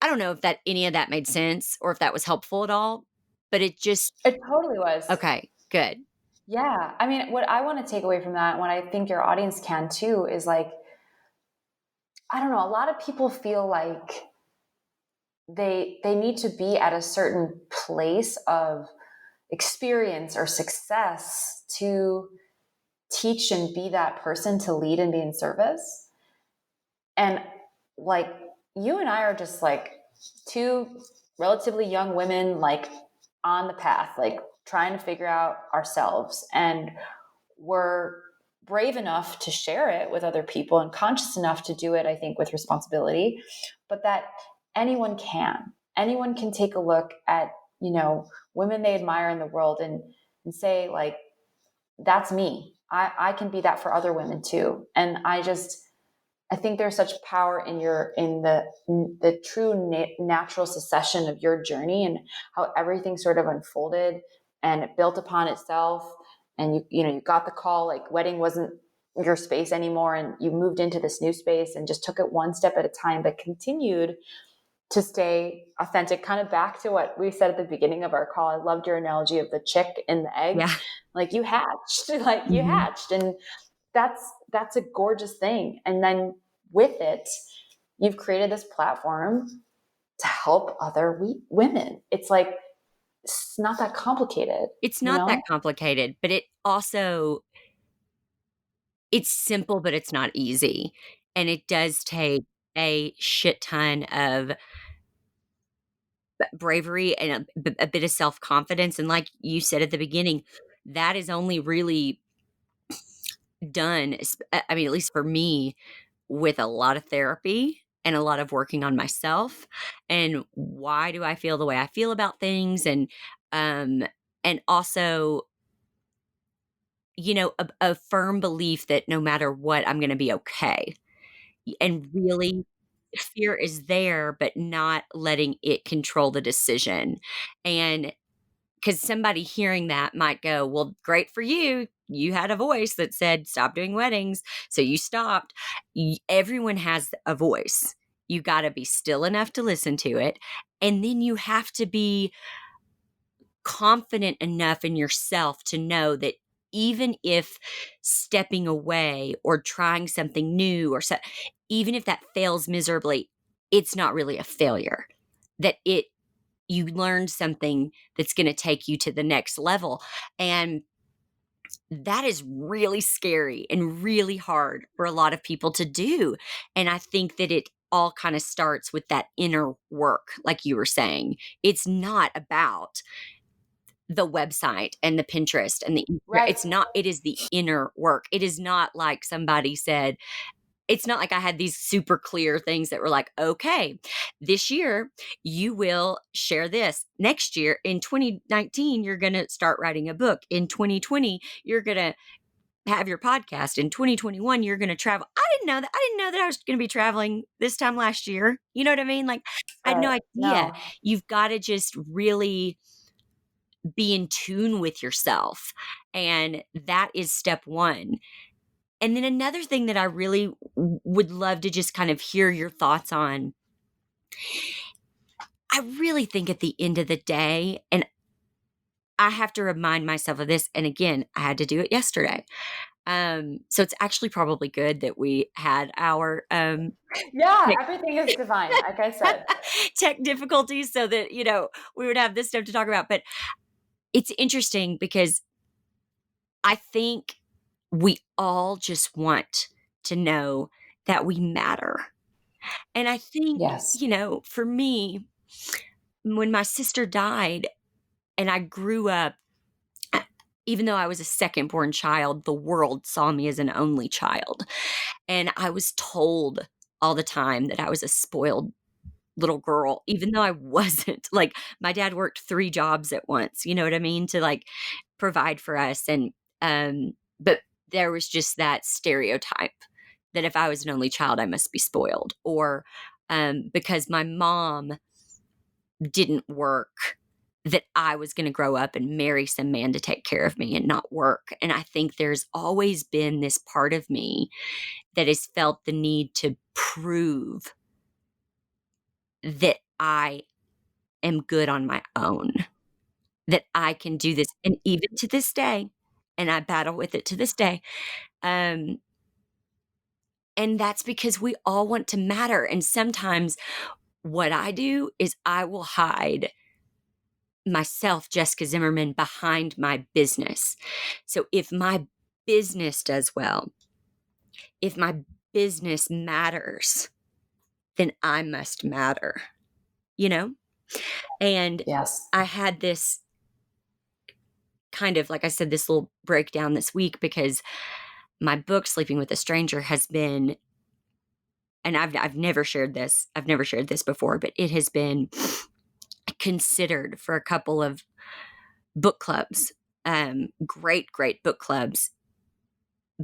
I don't know if that any of that made sense or if that was helpful at all, but it just It totally was. okay, good. Yeah. I mean, what I want to take away from that, and what I think your audience can too, is like, I don't know, a lot of people feel like they need to be at a certain place of experience or success to teach and be that person to lead and be in service. And like, you and I are just like 2 relatively young women, like on the path, like trying to figure out ourselves. And we're brave enough to share it with other people and conscious enough to do it, I think, with responsibility, but that anyone can take a look at, women they admire in the world and say, like, that's me. I can be that for other women too. And I think there's such power in the true natural succession of your journey and how everything sort of unfolded and it built upon itself. And you got the call, like wedding wasn't your space anymore, and you moved into this new space and just took it one step at a time, but continued to stay authentic. Kind of back to what we said at the beginning of our call. I loved your analogy of the chick and the egg. Yeah. Like you hatched, like you Mhm. hatched. And that's a gorgeous thing. And then with it, you've created this platform to help other women. It's like, it's not that complicated, It's you not that know? complicated, but it also it's simple, but it's not easy, and it does take a shit ton of bravery and a bit of self-confidence, and like you said at the beginning, that is only really done, I mean, at least for me, with a lot of therapy and a lot of working on myself, and why do I feel the way I feel about things, um, and also, a firm belief that no matter what, I'm gonna be okay, and really fear is there, but not letting it control the decision, and because somebody hearing that might go, "Well, great for you. You had a voice that said, 'Stop doing weddings,' so you stopped." Everyone has a voice. You gotta be still enough to listen to it, and then you have to be confident enough in yourself to know that even if stepping away or trying something new even if that fails miserably, it's not really a failure. That you learned something that's gonna take you to the next level, and that is really scary and really hard for a lot of people to do, and I think that it all kinda starts with that inner work, like you were saying. It's not about the website and the Pinterest and Right. it's not, it is the inner work. It is not like somebody said, it's not like I had these super clear things that were like, "Okay, this year you will share this. Next year in 2019 you're gonna start writing a book. In 2020 you're gonna have your podcast. In 2021 you're gonna travel." I didn't know that. I didn't know that I was gonna be traveling this time last year. You know what I mean? Like, I had no Right. idea. No. You've gotta just really be in tune with yourself, and that is step 1. And then another thing that I really would love to just kind of hear your thoughts on, I really think at the end of the day, and I have to remind myself of this, and again, I had to do it yesterday. So it's actually probably good that we had our, Yeah, tech everything is divine, like I said. tech difficulties so that, we would have this stuff to talk about, but it's interesting because I think we all just want to know that we matter. And I think, Yes. for me, when my sister died and I grew up, uh, even though I was a second born child, the world saw me as an only child. And I was told all the time that I was a spoiled little girl, even though I wasn't. Like, my dad worked 3 jobs at once, you know what I mean, to, like, provide for us, but there was just that stereotype that if I was an only child, I must be spoiled, or, because my mom didn't work, that I was gonna grow up and marry some man to take care of me and not work, and I think there's always been this part of me that has felt the need to prove that I am good on my own, that I can do this, and even to this day, and I battle with it to this day, um, and that's because we all want to matter, and sometimes what I do is I will hide myself, Jessica Zimmerman, behind my business. So if my business does well, if my business matters, then I must matter, you know? And Yes. I had this kind of, like I said, this little breakdown this week because my book, Sleeping with a Stranger, has been, and I've never shared this. I've never shared this before, but it has been considered for a couple of book clubs, great book clubs.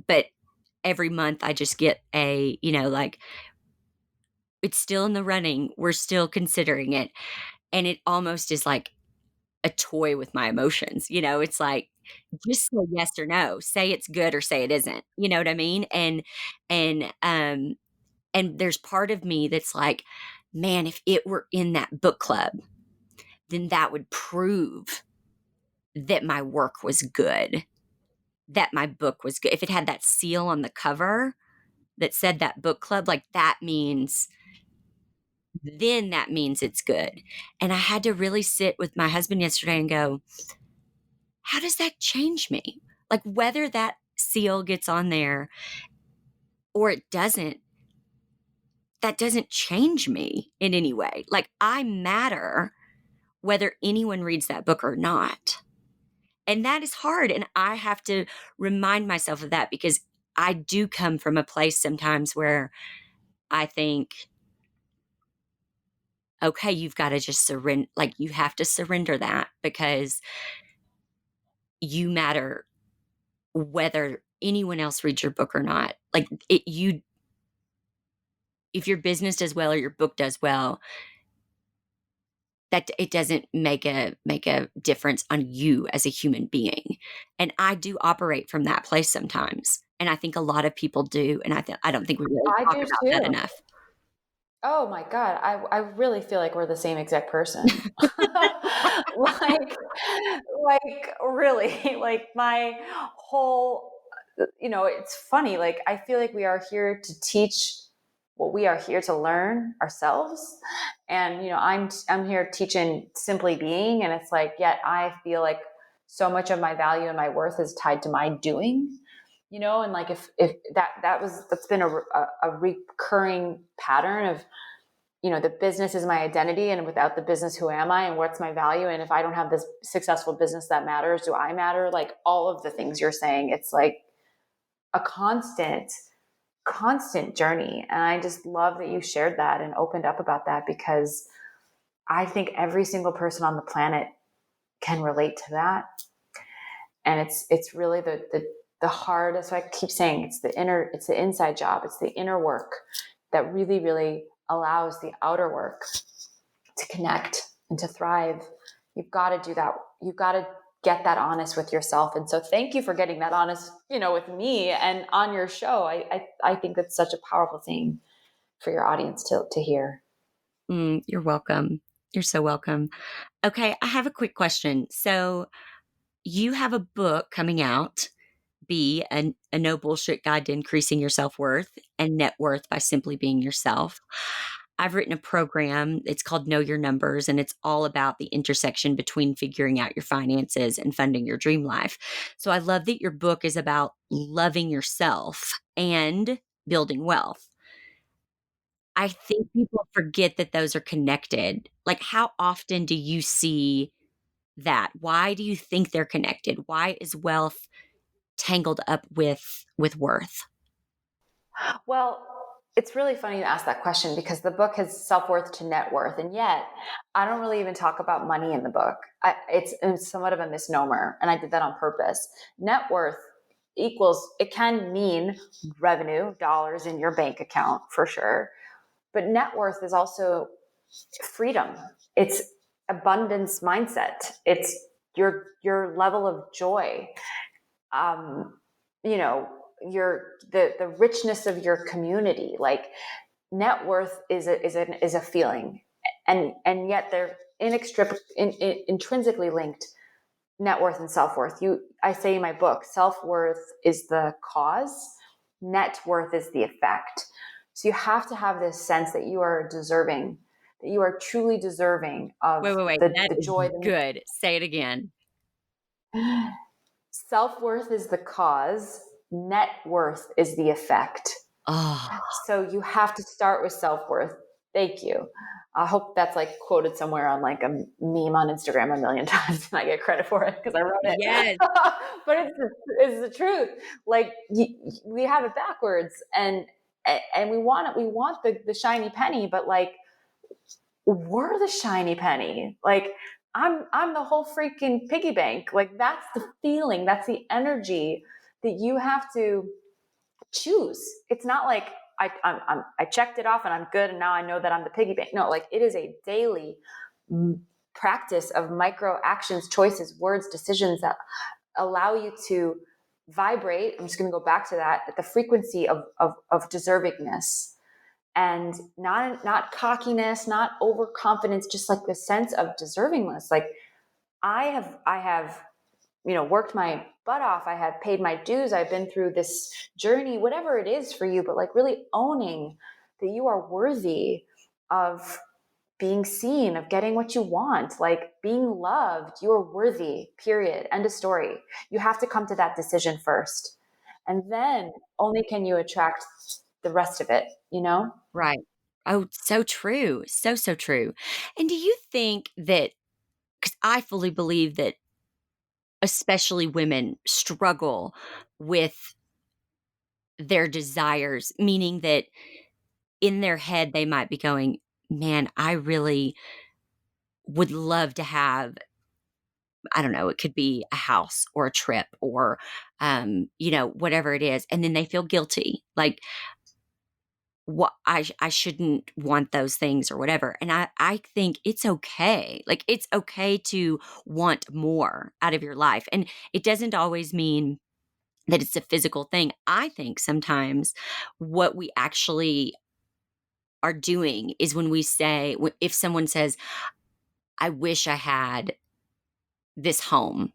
But every month I just get like, it's still in the running. We're still considering it. And it almost is like a toy with my emotions. It's like, just say yes or no. Say it's good or say it isn't. You know what I mean? And there's part of me that's like, man, if it were in that book club, then that would prove that my work was good. that my book was good. If it had that seal on the cover that said that book club, like that means it's good. And I had to really sit with my husband yesterday and go, how does that change me? Like whether that seal gets on there or it doesn't, that doesn't change me in any way. Like I matter whether anyone reads that book or not. And that is hard. And I have to remind myself of that because I do come from a place sometimes where I think, okay, you've got to just surrender. Like you have to surrender that because you matter whether anyone else reads your book or not. Like if your business does well or your book does well, that it doesn't make a difference on you as a human being. And I do operate from that place sometimes. And I think a lot of people do. And I don't think we really I talk do about that too. enough. Oh my God. I really feel like we're the same exact person. like, really, like my whole, it's funny. Like, I feel like we are here to teach what we are here to learn ourselves. And, I'm here teaching simply being. And it's like, yet I feel like so much of my value and my worth is tied to my doing. And like if that's been a recurring pattern of, the business is my identity, and without the business, who am I and what's my value? And if I don't have this successful business that matters, do I matter? Like all of the things you're saying, it's like a constant journey. And I just love that you shared that and opened up about that, because I think every single person on the planet can relate to that. And it's really the hardest. I keep saying it's the inside job. It's the inner work that really, really allows the outer work to connect and to thrive. You've got to do that. You've got to get that honest with yourself. And so thank you for getting that honest, with me and on your show. I think that's such a powerful thing for your audience to hear. You're welcome. You're so welcome. Okay. I have a quick question. So you have a book coming out, Be a No Bullshit Guide to Increasing Your Self-Worth and Net Worth by Simply Being Yourself. I've written a program. It's called Know Your Numbers, and it's all about the intersection between figuring out your finances and funding your dream life. So I love that your book is about loving yourself and building wealth. I think people forget that those are connected. Like, how often do you see that? Why do you think they're connected? Why is wealth tangled up with worth? Well, it's really funny you ask that question, because the book has self-worth to net worth. And yet I don't really even talk about money in the book. It's somewhat of a misnomer. And I did that on purpose. Net worth it can mean revenue, dollars in your bank account for sure. But net worth is also freedom. It's abundance mindset. It's your level of joy. You know, the richness of your community. Like net worth is a feeling, and yet they're intrinsically linked. Net worth and self-worth. I say in my book, self-worth is the cause, net worth is the effect. So you have to have this sense that you are deserving, that you are truly deserving of Wait. That the is joy. good. Say it again. Self-worth is the cause, net worth is the effect. Oh, So you have to start with self-worth. Thank you. I hope that's like quoted somewhere on like a meme on Instagram a million times and I get credit for it because I wrote it. yes. But it's the truth. Like we have it backwards, and we want it. We want the shiny penny, but like we're the shiny penny. Like I'm the whole freaking piggy bank. Like that's the feeling. That's the energy that you have to choose. It's not like I checked it off and I'm good and now I know that I'm the piggy bank. No, like it is a daily practice of micro actions, choices, words, decisions that allow you to vibrate. I'm just going to go back to that, at the frequency of deservingness, and not cockiness, not overconfidence, just like the sense of deservingness. Like I have worked my butt off. I have paid my dues. I've been through this journey, whatever it is for you, but like really owning that you are worthy of being seen, of getting what you want, like being loved. You are worthy, period. End of story. You have to come to that decision first. And then only can you attract the rest of it, you know? Right. Oh, so true. So, so true. And do you think that, because I fully believe that especially women struggle with their desires, meaning that in their head, they might be going, man, I really would love to have, I don't know, it could be a house or a trip or, whatever it is. And then they feel guilty. Like, what I shouldn't want those things or whatever. And I think it's okay. Like it's okay to want more out of your life. And it doesn't always mean that it's a physical thing. I think sometimes what we actually are doing is when we say, if someone says, I wish I had this home,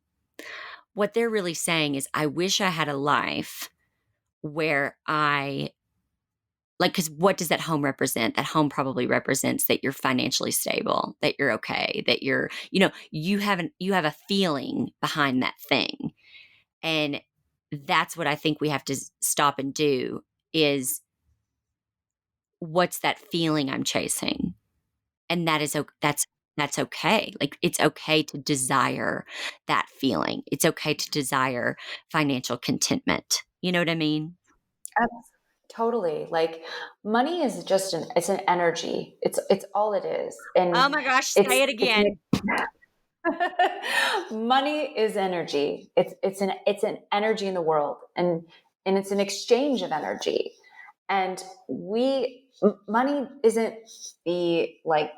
what they're really saying is, I wish I had a life where because what does that home represent? That home probably represents that you're financially stable, that you're okay, that you have a feeling behind that thing. And that's what I think we have to stop and do is, what's that feeling I'm chasing? And that's okay. Like it's okay to desire that feeling. It's okay to desire financial contentment. You know what I mean? Totally. Like money is just it's an energy. It's all it is. And Oh my gosh, it's say it it's again. money is energy. It's an energy in the world, and it's an exchange of energy. And money isn't the like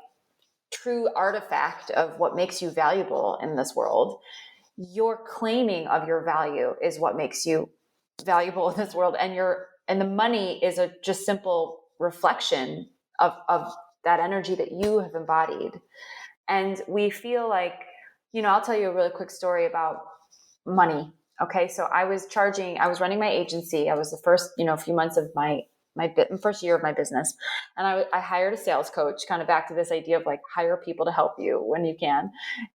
true artifact of what makes you valuable in this world. Your claiming of your value is what makes you valuable in this world, and the money is a just simple reflection of that energy that you have embodied. And we feel like, I'll tell you a really quick story about money. Okay, so I was running my agency. I was the first, few months of my first year of my business, and I hired a sales coach. Kind of back to this idea of like hire people to help you when you can,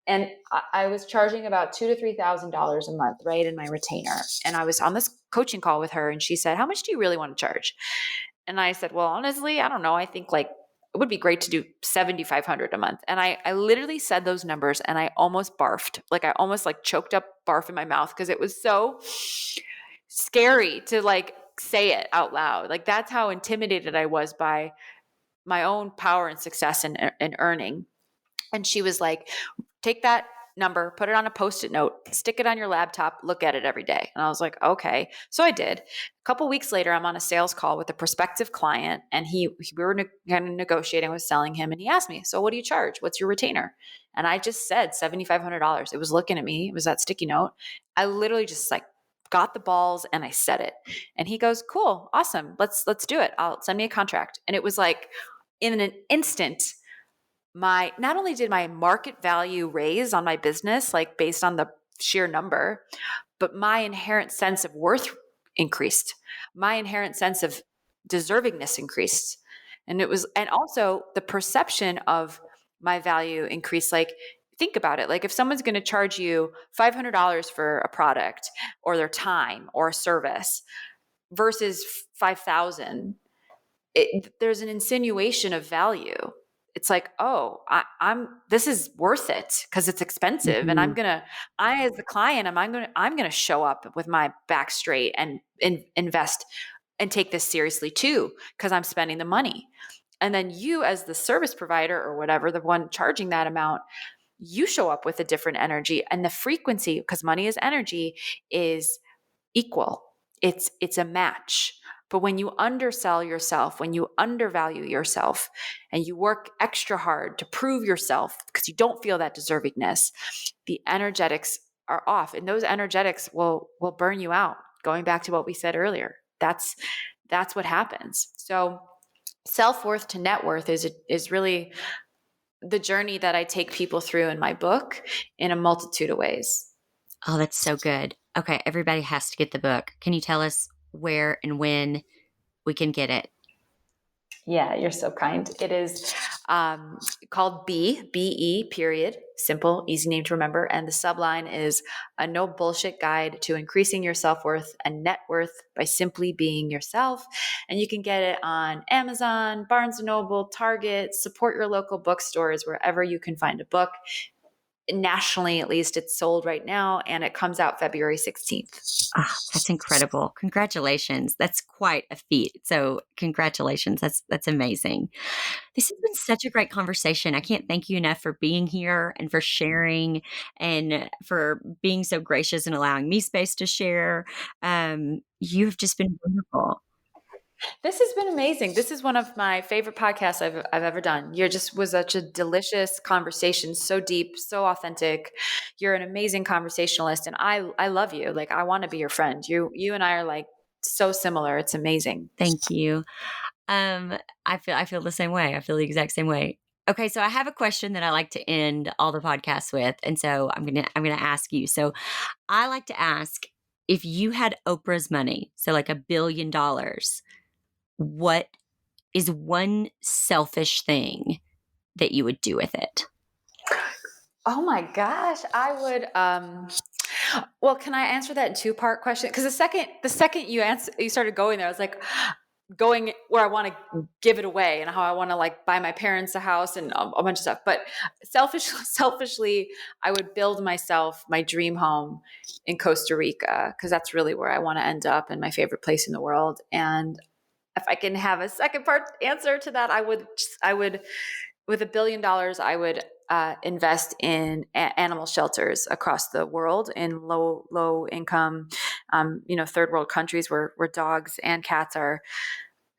and I was charging about $2,000 to $3,000 a month, right, in my retainer. And I was on this coaching call with her, and she said, "How much do you really want to charge?" And I said, "Well, honestly, I don't know. I think like it would be great to do 7,500 a month." And I literally said those numbers and I almost barfed. Like I almost like choked up barf in my mouth because it was so scary to like say it out loud. Like that's how intimidated I was by my own power and success and earning. And she was like, "Take that number, put it on a post-it note, stick it on your laptop, look at it every day." And I was like, "Okay." So I did. A couple weeks later, I'm on a sales call with a prospective client, and we were kind of negotiating with selling him, and he asked me, "So what do you charge? What's your retainer?" And I just said $7,500. It was looking at me. It was that sticky note. I literally just like got the balls and I said it. And he goes, "Cool, awesome. Let's do it. I'll send me a contract." And it was like in an instant, my not only did my market value raise on my business, like based on the sheer number, but my inherent sense of worth increased. My inherent sense of deservingness increased. And also the perception of my value increased. Like, think about it. Like, if someone's going to charge you $500 for a product or their time or a service versus 5,000, there's an insinuation of value. It's like, oh, I'm this is worth it because it's expensive, and Mhm. I as the client, I'm gonna show up with my back straight and invest and take this seriously too because I'm spending the money. And then you, as the service provider or whatever, the one charging that amount, you show up with a different energy, and the frequency, because money is energy, is equal. It's a match. But when you undersell yourself, when you undervalue yourself, and you work extra hard to prove yourself because you don't feel that deservingness, the energetics are off, and those energetics will burn you out. Going back to what we said earlier, that's what happens. So self-worth to net worth is really the journey that I take people through in my book in a multitude of ways. Oh, that's so good. Okay, everybody has to get the book. Can you tell us where and when we can get it? Yeah, you're so kind. It is called B-E, period. Simple, easy name to remember. And the subline is a no bullshit guide to increasing your self-worth and net worth by simply being yourself. And you can get it on Amazon, Barnes & Noble, Target, support your local bookstores, wherever you can find a book. Nationally, at least, it's sold right now, and it comes out February 16th. Ah, that's incredible. Congratulations. That's quite a feat. So congratulations. That's amazing. This has been such a great conversation. I can't thank you enough for being here and for sharing and for being so gracious and allowing me space to share. You've just been wonderful. This has been amazing. This is one of my favorite podcasts I've ever done. You're just was such a delicious conversation, so deep, so authentic. You're an amazing conversationalist, and I love you. Like I want to be your friend. You and I are like so similar. It's amazing. Thank you. Um, I feel the same way. I feel the exact same way. Okay, so I have a question that I like to end all the podcasts with, and so I'm gonna ask you. So I like to ask if you had Oprah's money, so like $1 billion, what is one selfish thing that you would do with it? Oh my gosh, I would well, can I answer that in two-part question? Because the second you started going there, I was like going where I want to give it away and how I want to like buy my parents a house and a bunch of stuff. But selfishly, I would build myself my dream home in Costa Rica because that's really where I want to end up and my favorite place in the world. And if I can have a second part answer to that, I would with $1 billion, I would invest in animal shelters across the world in low income, third world countries where dogs and cats are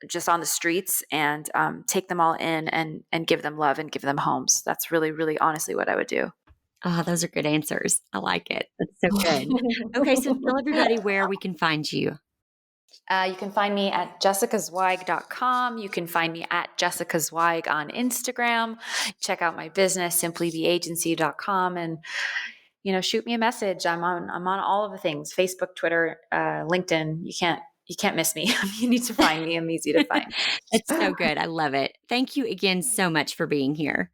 just on the streets, and take them all in and give them love and give them homes. That's really, really honestly what I would do. Oh, those are good answers. I like it. That's so good. Okay, so tell everybody where we can find you. You can find me at jessicazweig.com. You can find me at Jessica Zweig on Instagram. Check out my business, simplybeagency.com, and shoot me a message. I'm on all of the things: Facebook, Twitter, LinkedIn. You can't miss me. You need to find me. I'm easy to find. It's so good. I love it. Thank you again so much for being here.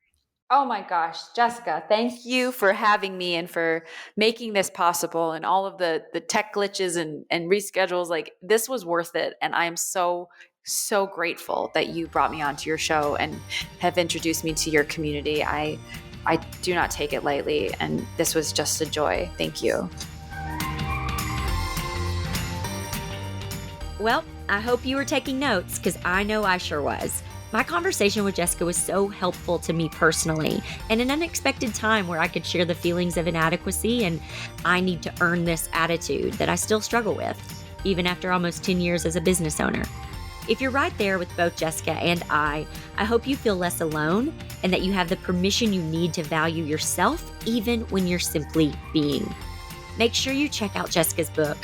Oh my gosh, Jessica, thank you for having me and for making this possible and all of the tech glitches and reschedules. Like this was worth it. And I am so, so grateful that you brought me onto your show and have introduced me to your community. I do not take it lightly. And this was just a joy. Thank you. Well, I hope you were taking notes because I know I sure was. My conversation with Jessica was so helpful to me personally, and an unexpected time where I could share the feelings of inadequacy and I need to earn this attitude that I still struggle with, even after almost 10 years as a business owner. If you're right there with both Jessica and I hope you feel less alone and that you have the permission you need to value yourself even when you're simply being. Make sure you check out Jessica's book,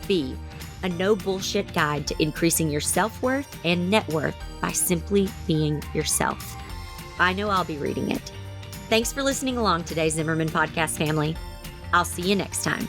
Be, a no bullshit guide to increasing your self-worth and net worth by simply being yourself. I know I'll be reading it. Thanks for listening along today, Zimmerman Podcast family. I'll see you next time.